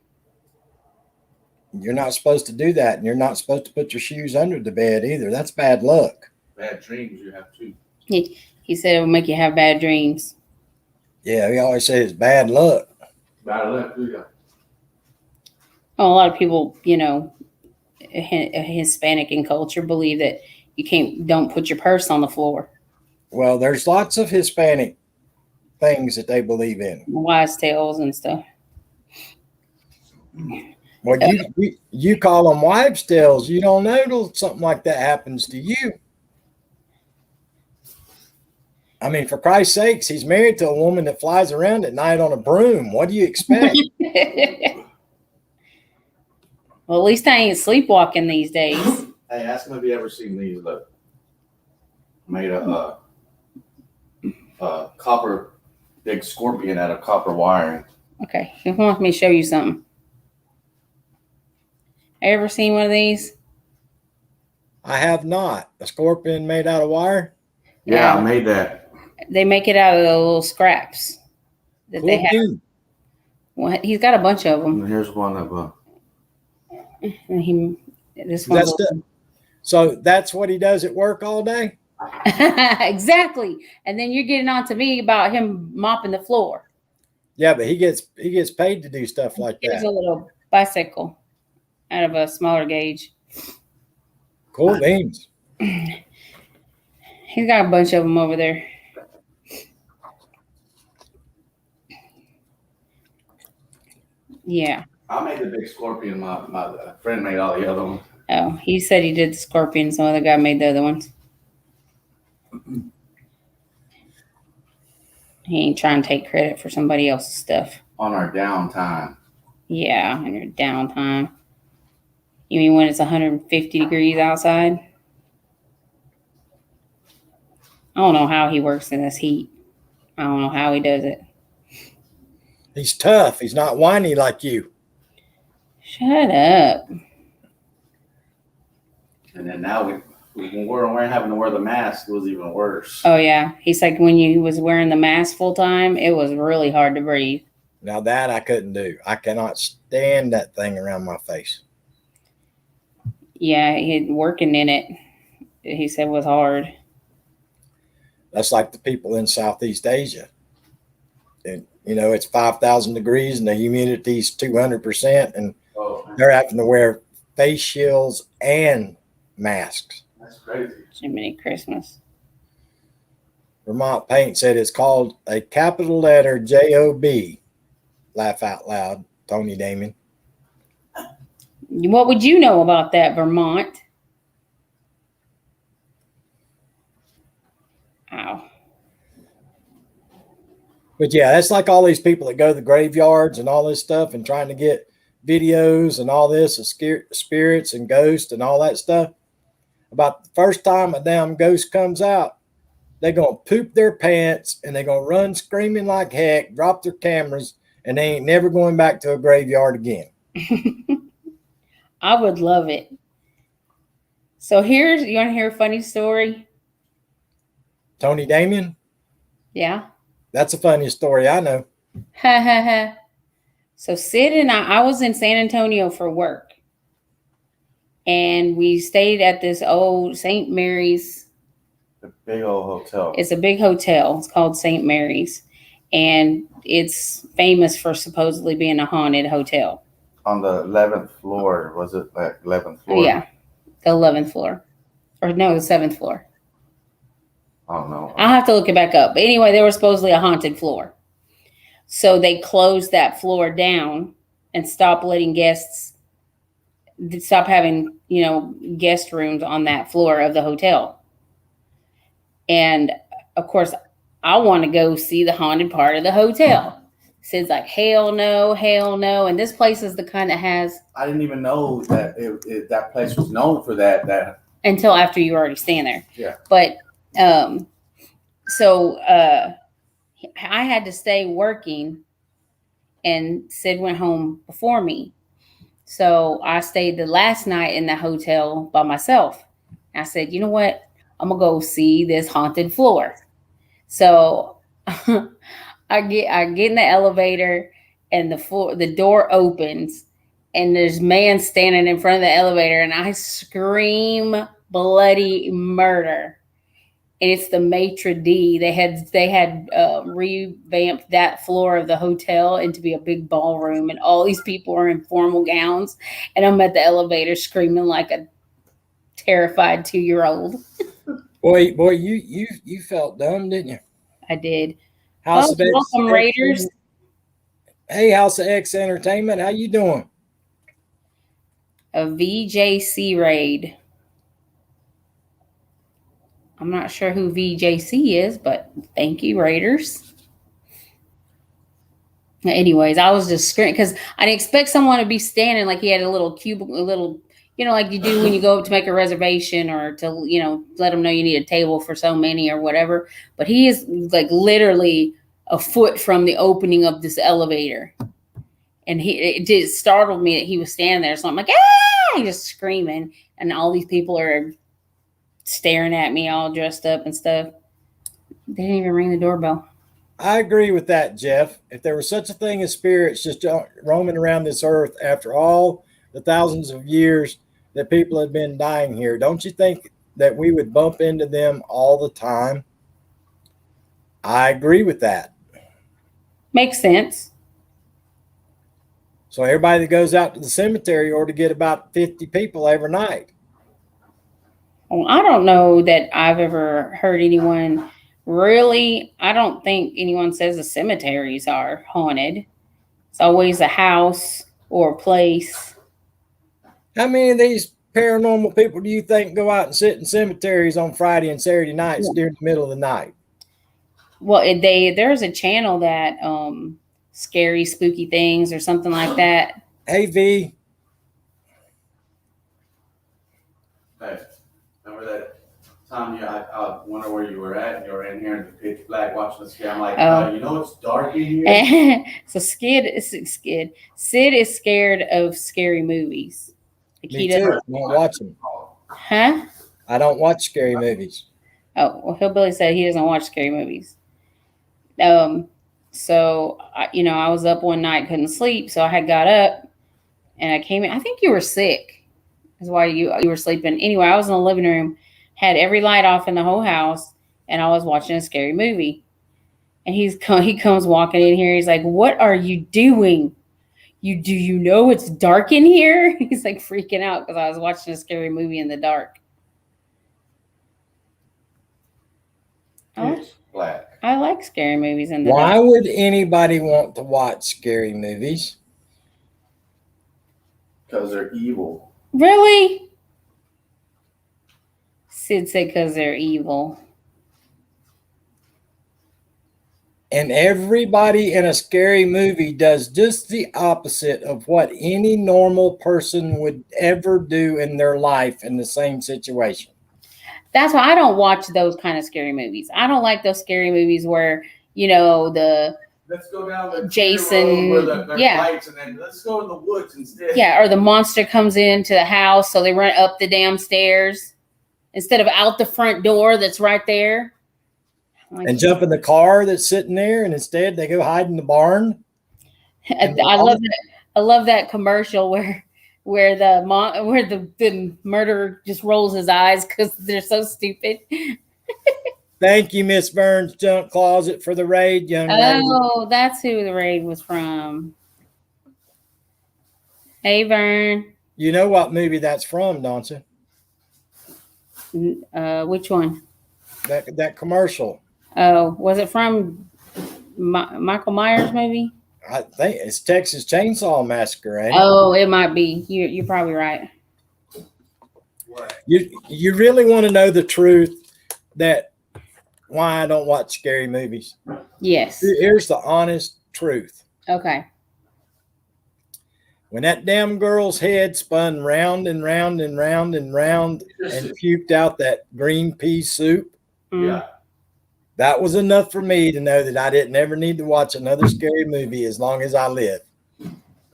You're not supposed to do that, and you're not supposed to put your shoes under the bed either. That's bad luck. Bad dreams you have too. He said it will make you have bad dreams. Yeah, we always say it's bad luck. Bad luck, do ya? Oh, a lot of people, you know, Hispanic in culture believe that don't put your purse on the floor. Well, there's lots of Hispanic things that they believe in. Wise tales and stuff. Well, you call them wives' tales. You don't know till something like that happens to you. I mean, for Christ's sakes, he's married to a woman that flies around at night on a broom. What do you expect? Well, at least I ain't sleepwalking these days. Hey, ask him if you ever seen these. Look, made a copper big scorpion out of copper wiring. Okay, he wants me to show you something. Ever seen one of these? I have not. A scorpion made out of wire? Yeah, I made that. They make it out of the little scraps that Cool they have. dude. Well, he's got a bunch of them. And here's one of And this one. So that's what he does at work all day? Exactly. And then you're getting on to me about him mopping the floor. Yeah, but he gets paid to do stuff like Here's that. a little bicycle out of a smaller gauge. Cool beans. He's got a bunch of them over there. Yeah. I made the big scorpion. My friend made all the other ones. Oh, he said he did the scorpion. Some other guy made the other ones. He ain't trying to take credit for somebody else's stuff. On our downtime. Yeah, on your downtime. You mean when it's 150 degrees outside? I don't know how he works in this heat. I don't know how he does it. He's tough. He's not whiny like you. Shut up. And then now when we're having to wear the mask, it was even worse. Oh, yeah. He's like, when you was wearing the mask full time, it was really hard to breathe. Now that I couldn't do. I cannot stand that thing around my face. Yeah, he's working in it. he said was hard. That's like the people in Southeast Asia. And, you know, it's 5,000 degrees and the humidity's 200%. And Oh, they're having to wear face shields and masks. that's crazy. Jiminy Christmas. Vermont Paint said it's called a capital letter JOB. Laugh out loud, Tony Damon. What would you know about that, Vermont? Ow. But yeah, that's like all these people that go to the graveyards and all this stuff and trying to get videos and all this of spirits and ghosts and all that stuff. About the first time a damn ghost comes out, they're going to poop their pants and they're going to run screaming like heck, drop their cameras, and they ain't never going back to a graveyard again. I would love it. So you want to hear a funny story? Tony Damien, Yeah. that's the funniest story I know. Ha ha ha. So Sid and I was in San Antonio for work. And we stayed at this old St. Mary's. The big old hotel. It's a big hotel. It's called St. Mary's. And it's famous for supposedly being a haunted hotel. On the 11th floor. Was it like 11th floor? Yeah. The 11th floor. Or no, the 7th floor. I don't know. I'll have to look it back up. But anyway, there was supposedly a haunted floor. So they closed that floor down and stopped letting guests, stop having, guest rooms on that floor of the hotel. And of course, I want to go see the haunted part of the hotel. Sid's like, hell no, hell no. And this place is the kind that has, I didn't even know that that place was known for that. until after you already stand there. Yeah. But so I had to stay working, and Sid went home before me. So I stayed the last night in the hotel by myself. I said, you know what? I'm gonna go see this haunted floor. So I get in the elevator, and the door opens, and there's a man standing in front of the elevator, and I scream bloody murder. And it's the maitre d'. They had revamped that floor of the hotel into be a big ballroom, and all these people are in formal gowns, and I'm at the elevator screaming like a terrified 2-year-old. Boy, you felt dumb, didn't you? I did. House of X, Welcome, Raiders. Hey, House of X Entertainment, how you doing? A VJC raid. I'm not sure who VJC is, but thank you, Raiders. Anyways, I was just screaming because I didn't expect someone to be standing like he had a little cubicle, like you do when you go up to make a reservation or to, let them know you need a table for so many or whatever. But he is like literally a foot from the opening of this elevator. And it just startled me that he was standing there. So I'm like, ah, just screaming. And all these people are staring at me all dressed up and stuff. They didn't even ring the doorbell. I agree with that, Jeff. If there was such a thing as spirits just roaming around this earth after all the thousands of years that people have been dying here, don't you think that we would bump into them all the time? I agree with that. Makes sense. So everybody that goes out to the cemetery ought to get about 50 people every night. Well, I don't know that I've ever heard anyone really. I don't think anyone says the cemeteries are haunted. It's always a house or a place. How many of these paranormal people do you think go out and sit in cemeteries on Friday and Saturday nights during the middle of the night? Well, there's a channel that scary, spooky things or something like that. Hey, V. Hey, remember that time I wonder where you were at and you were in here in the pitch black watching the sky? I'm like, it's dark in here. So Sid is scared of scary movies. Like Me too. I don't watch them. Huh? I don't watch scary movies. Oh, well, Hillbilly said he doesn't watch scary movies. So I was up one night, couldn't sleep, so I had got up and I came in. I think you were sick. That's why you were sleeping. Anyway, I was in the living room had every light off in the whole house, and I was watching a scary movie. And he comes walking in here. He's like, "What are you doing? Do you know it's dark in here?" He's like freaking out because I was watching a scary movie in the dark. Pitch black. I like scary movies in the Why dark. would anybody want to watch scary movies? Because they're evil. Really? Sid said because they're evil. And everybody in a scary movie does just the opposite of what any normal person would ever do in their life in the same situation. That's why I don't watch those kind of scary movies. I don't like those scary movies where, you know, Let's go down the Jason, road where there's yeah. lights, and then let's go in the woods instead. yeah, or the monster comes into the house, so they run up the damn stairs instead of out the front door that's right there. Like, And jump in the car that's sitting there, and instead they go hide in the barn. I love that. I love that commercial where the murderer just rolls his eyes because they're so stupid. Thank you, Miss Burns' junk closet, for the raid, young lady. Oh, that's who the raid was from. Hey, Vern. You know what movie that's from, don't you? Which one? That commercial. Oh, was it from Michael Myers movie? I think it's Texas Chainsaw Massacre, ain't it? Oh, it might be. You're probably right. What? You really want to know the truth that why I don't watch scary movies? Yes. Here's the honest truth. Okay. When that damn girl's head spun round and round and round and round and puked out that green pea soup, Mm. Yeah. that was enough for me to know that I didn't ever need to watch another scary movie as long as I live.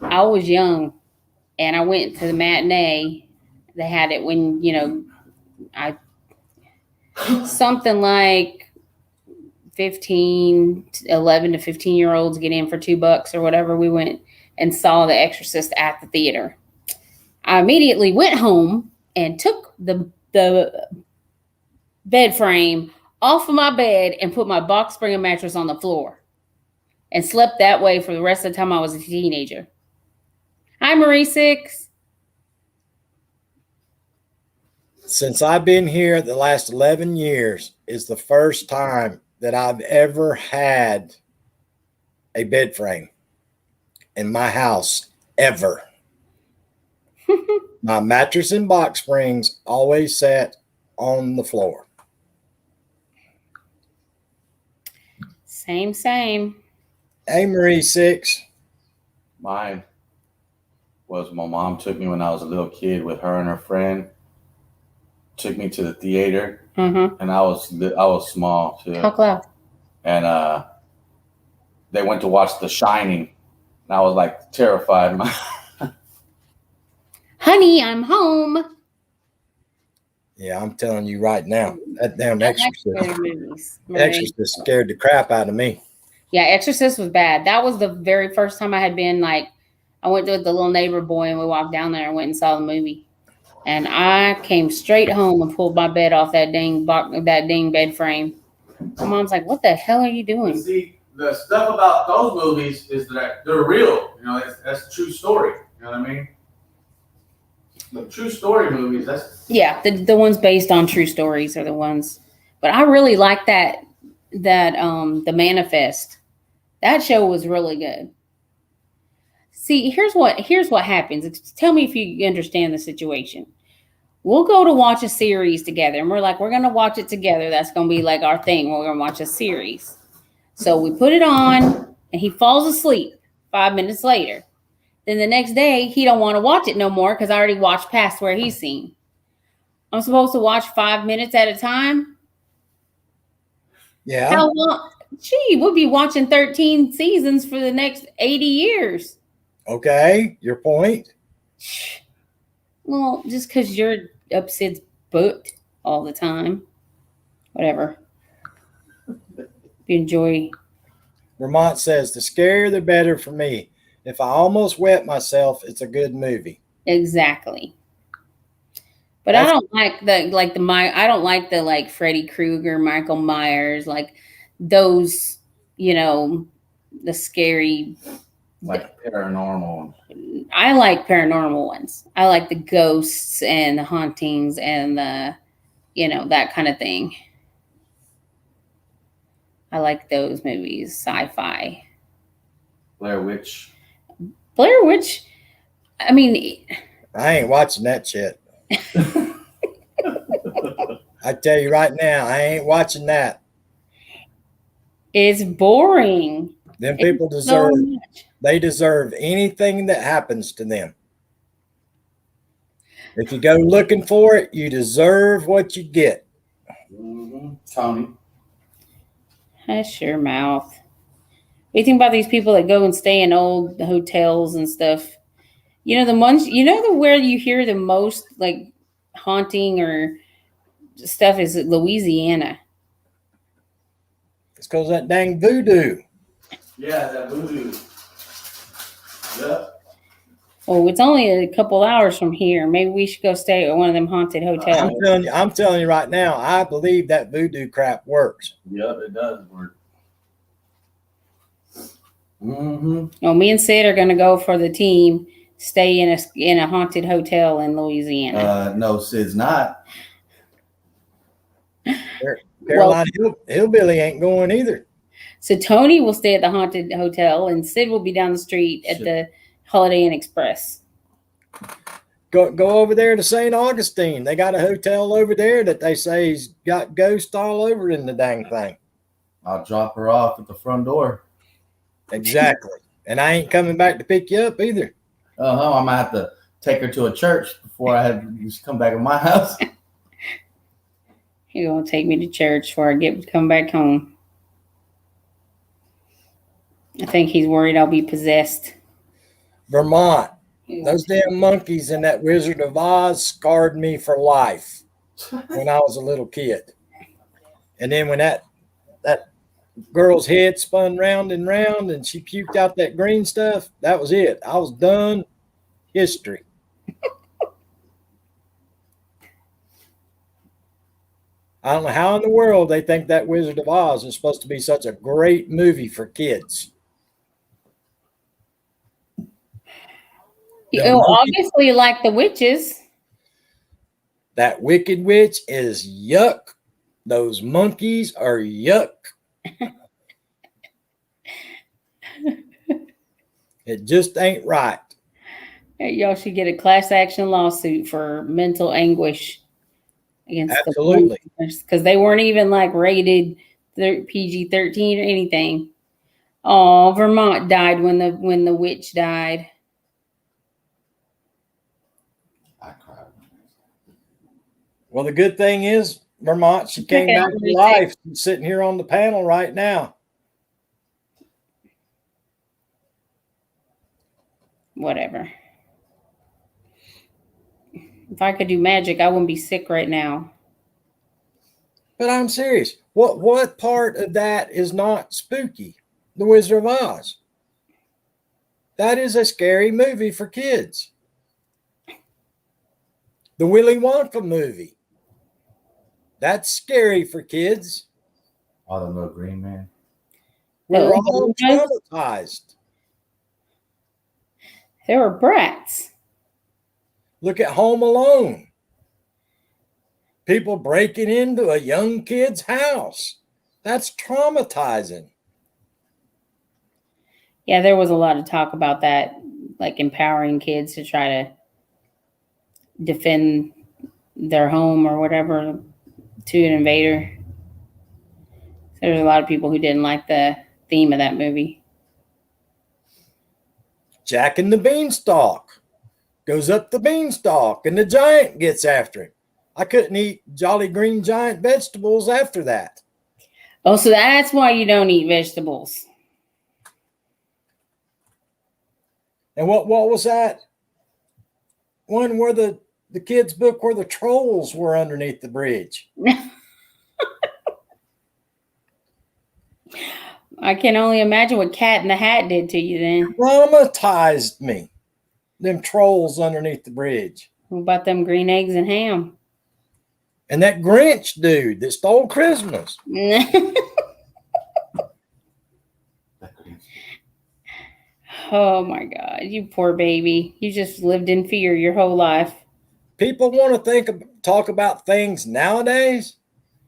I was young, and I went to the matinee. They had it when, you know, something like 11 to 15-year-olds get in for $2 or whatever. We went and saw The Exorcist at the theater. I immediately went home and took the bed frame off of my bed and put my box spring mattress on the floor and slept that way for the rest of the time I was a teenager. Hi, Marie Six. Since I've been here the last 11 years is the first time that I've ever had a bed frame in my house, ever. My mattress and box springs always sat on the floor. Same. Hey, Marie Six. Mine was my mom took me when I was a little kid with her and her friend. Took me to the theater, Mm-hmm. and I was small too. Talk loud. And they went to watch The Shining, and I was like terrified. Honey, I'm home. Yeah, I'm telling you right now, that damn I like Exorcist. scary movies, Marie. Exorcist scared the crap out of me. Yeah, Exorcist was bad. That was the very first time I had been like, I went with the little neighbor boy and we walked down there and went and saw the movie. And I came straight home and pulled my bed off that dang bed frame. My mom's like, "What the hell are you doing?" See, the stuff about those movies is that they're real. You know, that's a true story. You know what I mean? The true story movies. Yeah, the ones based on true stories are the ones. But I really like that The Manifest. That show was really good. See, here's what happens. Tell me if you understand the situation. We'll go to watch a series together, and we're like, we're gonna watch it together. That's gonna be like our thing. We're gonna watch a series. So we put it on, and he falls asleep 5 minutes later. Then the next day, he don't want to watch it no more because I already watched past where he's seen. I'm supposed to watch 5 minutes at a time. Yeah. How long? Gee, we'll be watching 13 seasons for the next 80 years. Okay. Your point. Well, just because you're up Sid's boat all the time. Whatever. You enjoy. Vermont says the scarier the better for me. If I almost wet myself, it's a good movie. Exactly. But I That's- don't like I don't like the like Freddy Krueger, Michael Myers, like those, the scary. Like paranormal. I like paranormal ones. I like the ghosts and the hauntings and the, that kind of thing. I like those movies, sci-fi. Blair Witch. Blair Witch, I mean, I ain't watching that shit. I tell you right now, I ain't watching that. it's boring. Them people So deserve much. they deserve anything that happens to them. If you go looking for it, you deserve what you get. Tony. Hush your mouth. What do you think about these people that go and stay in old hotels and stuff? The ones, where you hear the most like haunting or stuff is Louisiana. It's because that dang voodoo. Yeah, that voodoo. Yep. Well, it's only a couple hours from here. Maybe we should go stay at one of them haunted hotels. I'm telling you right now, I believe that voodoo crap works. Yep, it does work. Mm-hmm. Well, me and Sid are going to go for the team. Stay in a haunted hotel in Louisiana. No, Sid's not. Carolina Hillbilly ain't going either. So Tony will stay at the haunted hotel, and Sid will be down the street at the Holiday Inn Express. Go over there to St. Augustine. They got a hotel over there that they say's got ghosts all over in the dang thing. I'll drop her off at the front door. Exactly. And I ain't coming back to pick you up either. I'm gonna have to take her to a church before I have to come back to my house. You're going to take me to church before I come back home. I think he's worried I'll be possessed. Vermont. Those damn monkeys in that Wizard of Oz scarred me for life when I was a little kid. And then when that girl's head spun round and round and she puked out that green stuff, that was it. I was done. History. I don't know how in the world they think that Wizard of Oz is supposed to be such a great movie for kids. Obviously, like the witches. That Wicked Witch is yuck. Those monkeys are yuck. It just ain't right. Y'all should get a class action lawsuit for mental anguish against Absolutely. Because they weren't even like rated PG-13 or anything. Oh, Vermont died when the witch died. I cried. Well, the good thing is, Vermont, she came back to life. She's sitting here on the panel right now. Whatever. If I could do magic, I wouldn't be sick right now. But I'm serious. What part of that is not spooky? The Wizard of Oz. That is a scary movie for kids. The Willy Wonka movie. That's scary for kids. Oh, the little green man. We're Oh, all okay. traumatized. They were brats. Look at Home Alone. People breaking into a young kid's house. That's traumatizing. Yeah, there was a lot of talk about that, like empowering kids to try to defend their home or whatever to an invader. There's a lot of people who didn't like the theme of that movie. Jack and the Beanstalk goes up the beanstalk and the giant gets after him. I couldn't eat Jolly Green Giant vegetables after that. Oh, so that's why you don't eat vegetables. And what was that? One where the kids' book where the trolls were underneath the bridge. I can only imagine what Cat in the Hat did to you then. Traumatized me. Them trolls underneath the bridge. What about them green eggs and ham? And that Grinch dude that stole Christmas. Oh my God, you poor baby. You just lived in fear your whole life. People want to talk about things nowadays.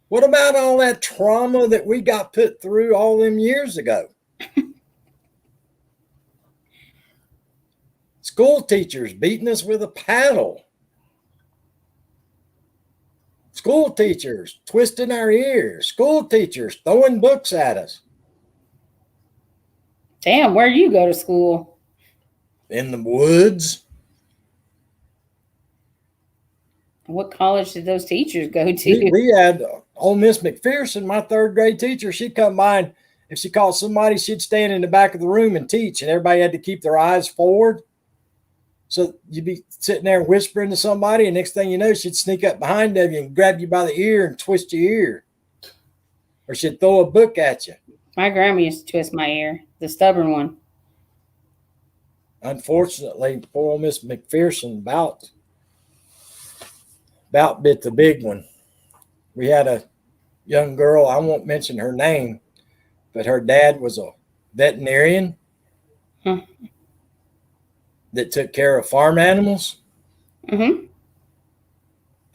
What about all that trauma that we got put through all them years ago? School teachers beating us with a paddle. School teachers twisting our ears. School teachers throwing books at us. Damn, where'd you go to school? In the woods. What college did those teachers go to? We had old Miss McPherson, my third grade teacher. She'd come by, and if she caught somebody, she'd stand in the back of the room and teach, and everybody had to keep their eyes forward. So you'd be sitting there whispering to somebody, and next thing you know, she'd sneak up behind you and grab you by the ear and twist your ear. Or she'd throw a book at you. My grandma used to twist my ear, the stubborn one. Unfortunately, poor old Miss McPherson about bit the big one. We had a young girl, I won't mention her name, but her dad was a veterinarian that took care of farm animals. Mm-hmm.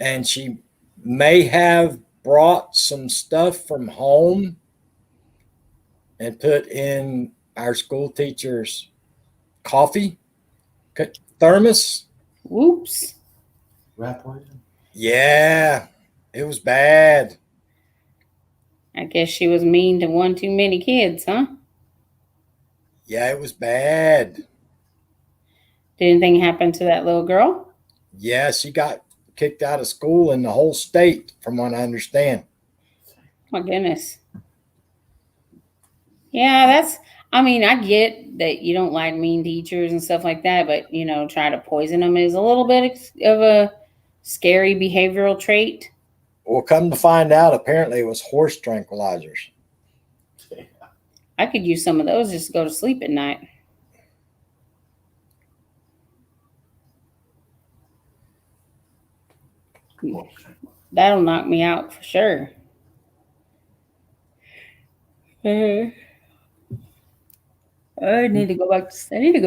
And she may have brought some stuff from home and put in our school teacher's coffee thermos. Whoops. Rat poison? Yeah, it was bad. I guess she was mean to one too many kids, huh? Yeah, it was bad. Did anything happen to that little girl? Yeah, she got kicked out of school in the whole state, from what I understand. My goodness. Yeah, I get that you don't like mean teachers and stuff like that, but, try to poison them is a little bit of a scary behavioral trait. Well, come to find out, apparently it was horse tranquilizers. I could use some of those just to go to sleep at night. That'll knock me out for sure. I need to go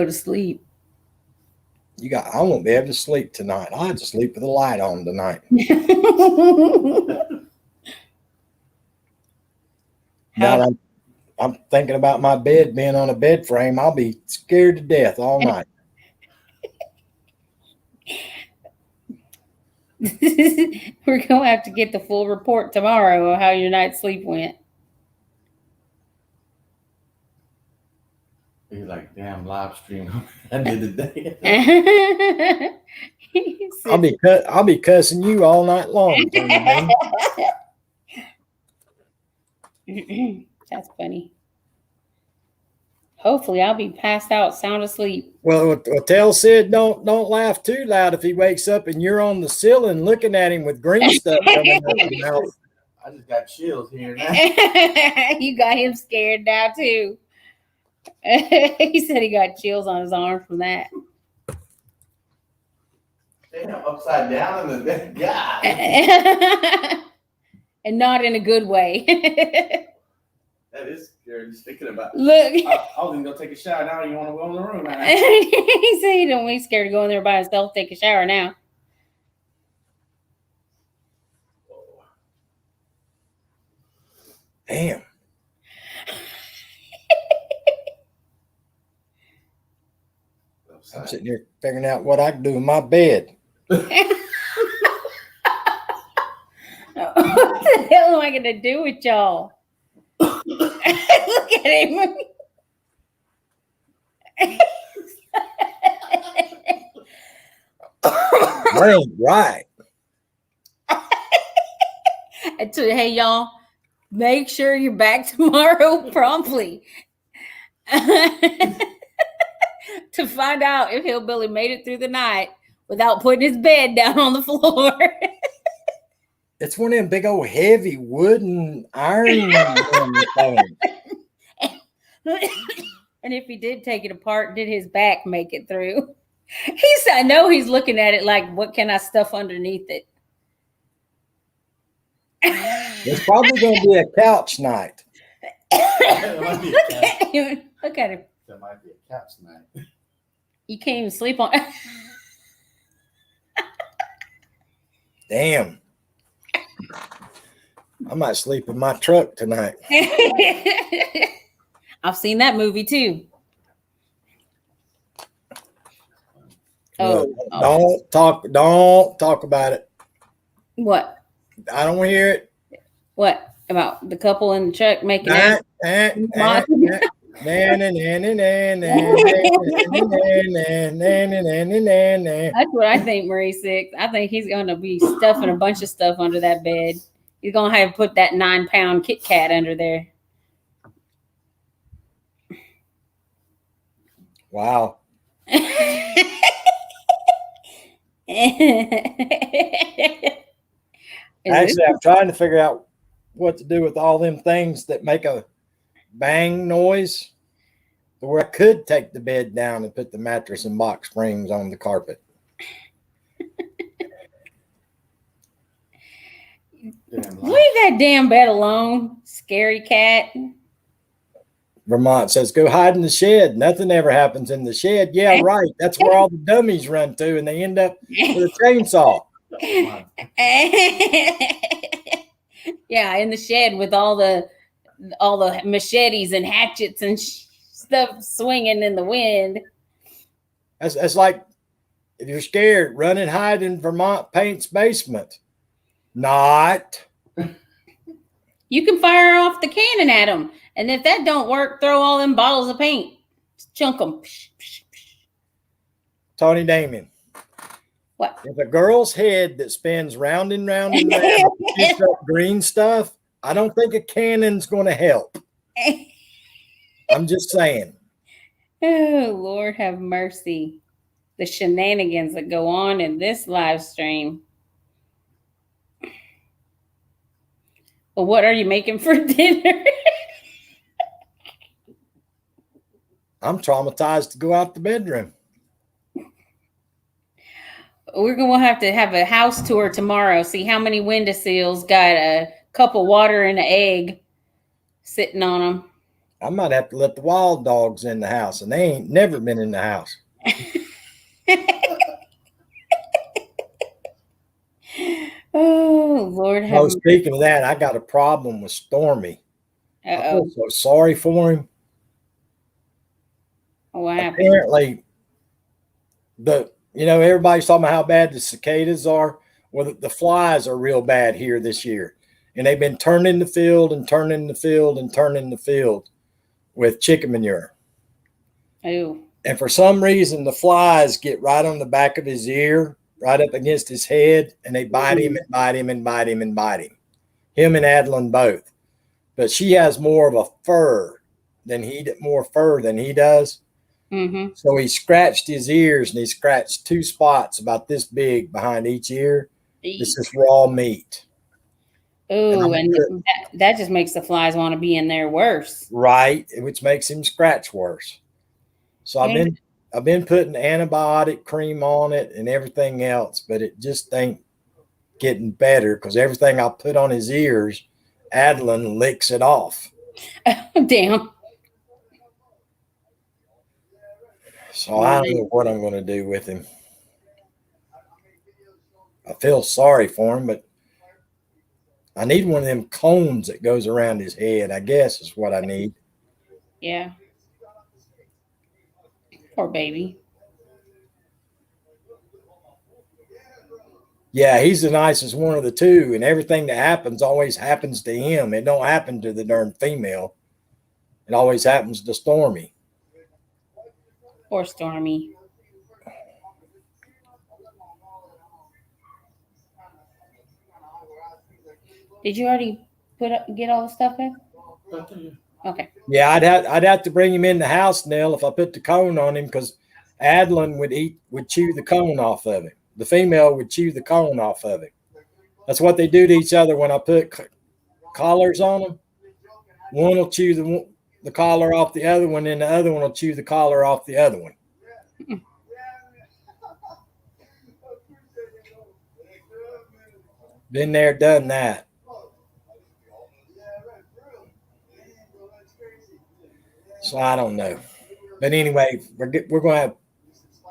to sleep. I won't be able to sleep tonight. I'll have to sleep with the light on tonight. Now I'm thinking about my bed being on a bed frame. I'll be scared to death all night. We're going to have to get the full report tomorrow of how your night's sleep went. He's like, damn, live stream. I did the day. I'll be cussing you all night long. That's funny. Hopefully, I'll be passed out, sound asleep. Well, tell Sid don't laugh too loud if he wakes up and you're on the ceiling looking at him with green stuff coming out of your mouth. I just got chills here now. You got him scared now too. He said he got chills on his arm from that. Damn, upside down in the God. And not in a good way. That is scary. Just thinking about it. Look. I was gonna go take a shower. Now you want to go in the room? He said he's scared to go in there by himself, take a shower now. Damn. I'm sitting here figuring out what I can do in my bed. What the hell am I going to do with y'all? Look at him. That ain't right. Hey, y'all, make sure you're back tomorrow promptly to find out if Hillbilly made it through the night without putting his bed down on the floor. It's one of them big old heavy wooden iron things. And if he did take it apart, did his back make it through? I know he's looking at it like, what can I stuff underneath it? It's probably going to be a couch night. That might be a couch. Look at him. That might be a couch night. You can't even sleep on. Damn. I might sleep in my truck tonight. I've seen that movie too. Look, Oh, don't talk about it. what? I don't want to hear it. What about the couple in the truck making out? That's what I think, Marie Six. I think he's gonna be stuffing a bunch of stuff under that bed. He's gonna have to put that 9-pound Kit Kat under there. Wow. Actually, I'm trying to figure out what to do with all them things that make a bang noise, where I could take the bed down and put the mattress and box springs on the carpet. Leave that damn bed alone, scary cat. Vermont says, go hide in the shed. Nothing ever happens in the shed. Yeah, right. That's where all the dummies run to, and they end up with a chainsaw. Yeah, in the shed with all the machetes and hatchets and stuff swinging in the wind. That's like, if you're scared, run and hide in Vermont Paint's basement. Not. You can fire off the cannon at them, and if that don't work, throw all them bottles of paint, chunk them. Tony Damien. What? If a girl's head that spins round and round and round shoots up green stuff, I don't think a cannon's going to help. I'm just saying. Oh, Lord have mercy. The shenanigans that go on in this live stream. Well, what are you making for dinner? I'm traumatized to go out the bedroom. We're going to have a house tour tomorrow. See how many windowsills got a cup of water and an egg sitting on them. I might have to let the wild dogs in the house, and they ain't never been in the house. Oh, Lord have Oh, mercy. speaking of that, I got a problem with Stormy. I Uh-oh. feel so sorry for him. What happened? Apparently, everybody's talking about how bad the cicadas are. Well, the flies are real bad here this year, and they've been turning the field and turning the field and turning the field with chicken manure. Oh. And for some reason, the flies get right on the back of his ear, right up against his head, and they bite him and bite him and bite him and bite him. Him and Adeline both. But she has more fur than he does. Mm-hmm. So he scratched his ears, and he scratched 2 spots about this big behind each ear. This is raw meat. Oh, and that just makes the flies want to be in there worse. Right, which makes him scratch worse. So I've been putting antibiotic cream on it and everything else, but it just ain't getting better because everything I put on his ears, Adeline licks it off. Damn. So I don't know what I'm going to do with him. I feel sorry for him, but I need one of them cones that goes around his head, I guess is what I need. Yeah. Poor baby. Yeah, he's the nicest one of the two, and everything that happens always happens to him. It don't happen to the darn female. It always happens to Stormy. Poor Stormy. Did you already get all the stuff in? Okay. Yeah, I'd have to bring him in the house, Nell, if I put the cone on him, because Adeline would chew the cone off of him. The female would chew the cone off of him. That's what they do to each other when I put collars on them. One will chew the collar off the other one, and the other one will chew the collar off the other one. Been there, done that. So I don't know. But anyway, we're going to have,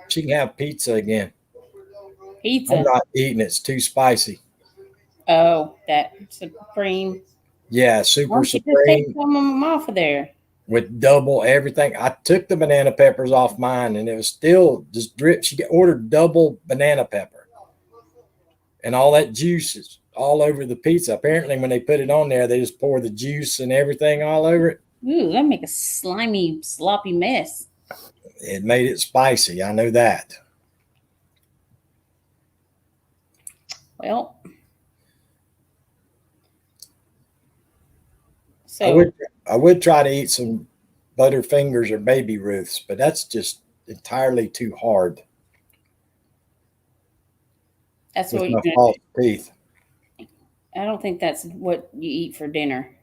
she can have pizza again. Pizza. I'm not eating it. It's too spicy. Oh, that supreme. Yeah, Why super don't you just take supreme some of them off of there? with double everything. I took the banana peppers off mine and it was still just drip. She ordered double banana pepper and all that juice is all over the pizza. Apparently, when they put it on there, they just pour the juice and everything all over it. Ooh, that make a slimy, sloppy mess. It made it spicy. I know that. Well, I so would try to eat some Butterfingers or Baby Ruths, but that's just entirely too hard that's with what my you're gonna false teeth. do. I don't think that's what you eat for dinner.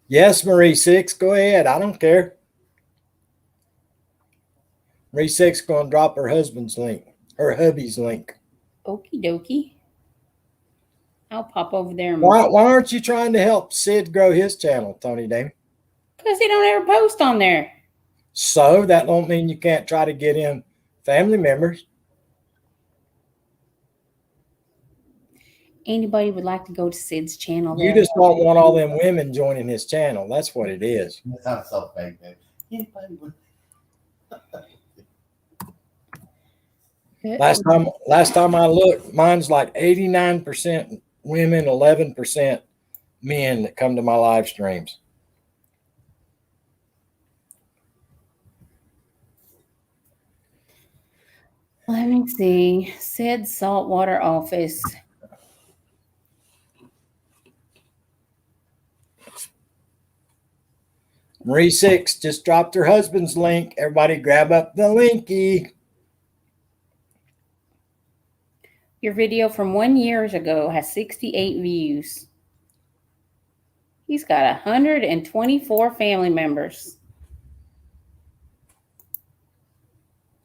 Yes, Marie Six, go ahead. I don't care. Marie Six going to drop her husband's link, her hubby's link. Okie dokie. I'll pop over there and Why aren't you trying to help Sid grow his channel, Tony Damon? because he don't ever post on there. So that don't mean you can't try to get in family members. Anybody would like to go to Sid's channel? You just don't want all them women joining his channel. That's what it is. That sounds so fake, man. Anybody would- Last time I looked, mine's like 89% women, 11% men that come to my live streams. Let me see. Sid's saltwater office. Marie Six just dropped her husband's link. Everybody grab up the linky. Your video from 1 year ago has 68 views. He's got 124 family members.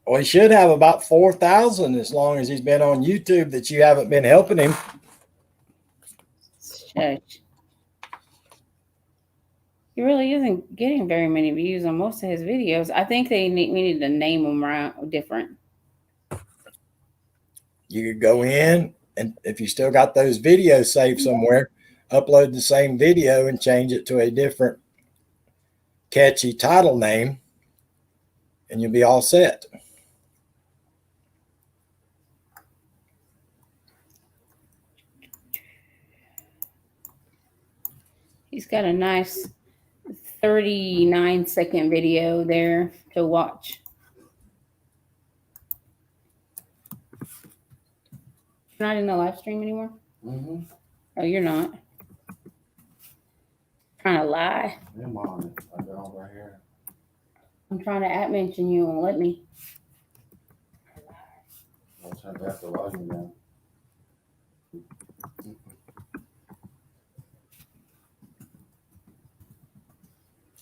Well, he should have about 4,000 as long as he's been on YouTube that you haven't been helping him. Shush. He really isn't getting very many views on most of his videos. I think we need to name them different. You could go in and if you still got those videos saved somewhere, upload the same video and change it to a different catchy title name and you'll be all set. He's got a nice 39-second video there to watch. You're not in the live stream anymore? Mhm. Oh, you're not. Trying to lie. I'm on it. I got over here. I'm trying to mention you won't let me. I'll turn back the volume down.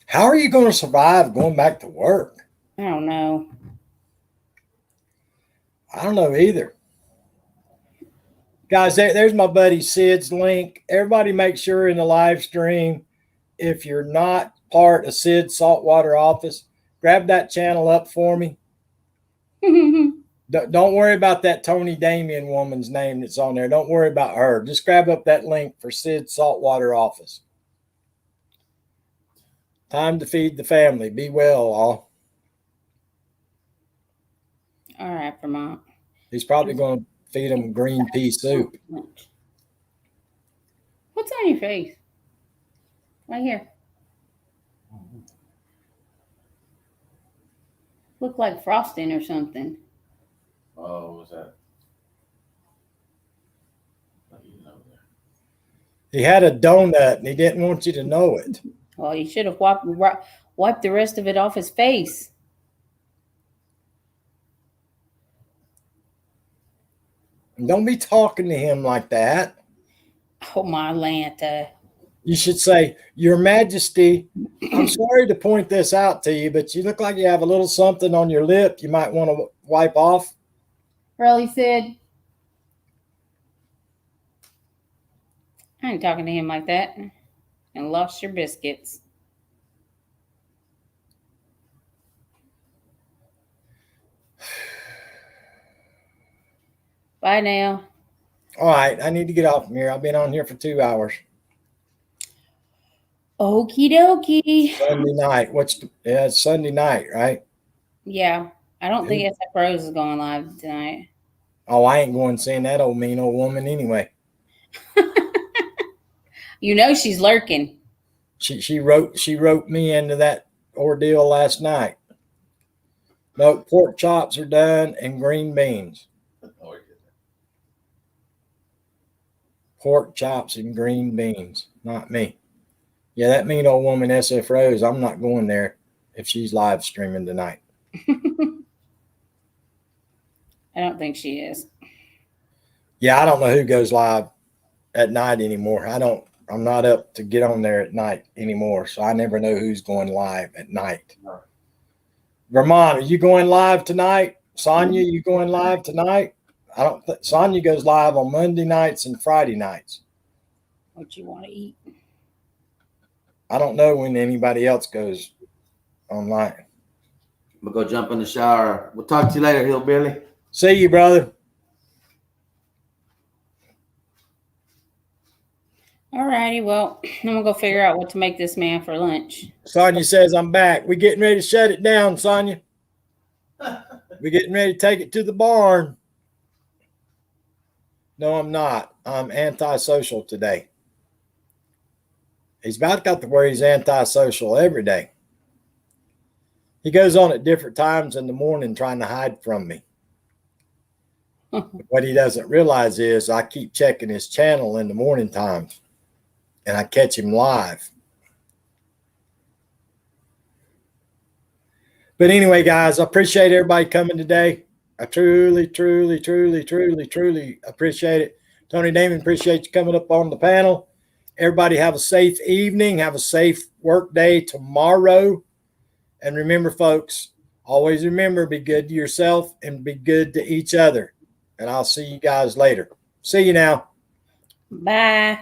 How are you going to survive going back to work? I don't know. I don't know either. Guys, there's my buddy Sid's link. Everybody make sure in the live stream, if you're not part of Sid's Saltwater Office, grab that channel up for me. Don't worry about that Tony Damien woman's name that's on there. Don't worry about her. Just grab up that link for Sid's Saltwater Office. Time to feed the family. Be well, all. All right, Vermont. He's probably going to feed them green pea soup. What's on your face? Right here. Look like frosting or something. Oh, what was that? He had a donut and he didn't want you to know it. Well, you should have wiped the rest of it off his face. And don't be talking to him like that. Oh, my Lanta. You should say, Your Majesty, I'm sorry to point this out to you, but you look like you have a little something on your lip you might want to wipe off. Really, Sid? I ain't talking to him like that. And lost your biscuits. Bye now. All right, I need to get off from here. I've been on here for 2 hours. Okie dokie. Sunday night. It's Sunday night, right? Yeah. I don't think SF Rose is going live tonight. Oh, I ain't going seeing that old mean old woman anyway. You know she's lurking. She wrote me into that ordeal last night. No, pork chops are done and green beans. Pork chops and green beans, not me. Yeah, that mean old woman, SF Rose, I'm not going there if she's live streaming tonight. I don't think she is. Yeah, I don't know who goes live at night anymore. I'm not up to get on there at night anymore, so I never know who's going live at night. No. Vermont, are you going live tonight? Sonia, you going live tonight? I don't think Sonia goes live on Monday nights and Friday nights. What you want to eat? I don't know when anybody else goes online. I'm gonna go jump in the shower. We'll talk to you later, Hillbilly. See you, brother. All righty. Well, I'm going to go figure out what to make this man for lunch. Sonia says I'm back. We getting ready to shut it down, Sonia. We getting ready to take it to the barn. No, I'm not. I'm antisocial today. He's about got to where he's antisocial every day. He goes on at different times in the morning trying to hide from me. What he doesn't realize is I keep checking his channel in the morning times and I catch him live. But anyway, guys, I appreciate everybody coming today. I truly, truly, truly, truly, truly appreciate it. Tony Damon, appreciate you coming up on the panel. Everybody have a safe evening. Have a safe work day tomorrow. And remember, folks, always remember, be good to yourself and be good to each other. And I'll see you guys later. See you now. Bye.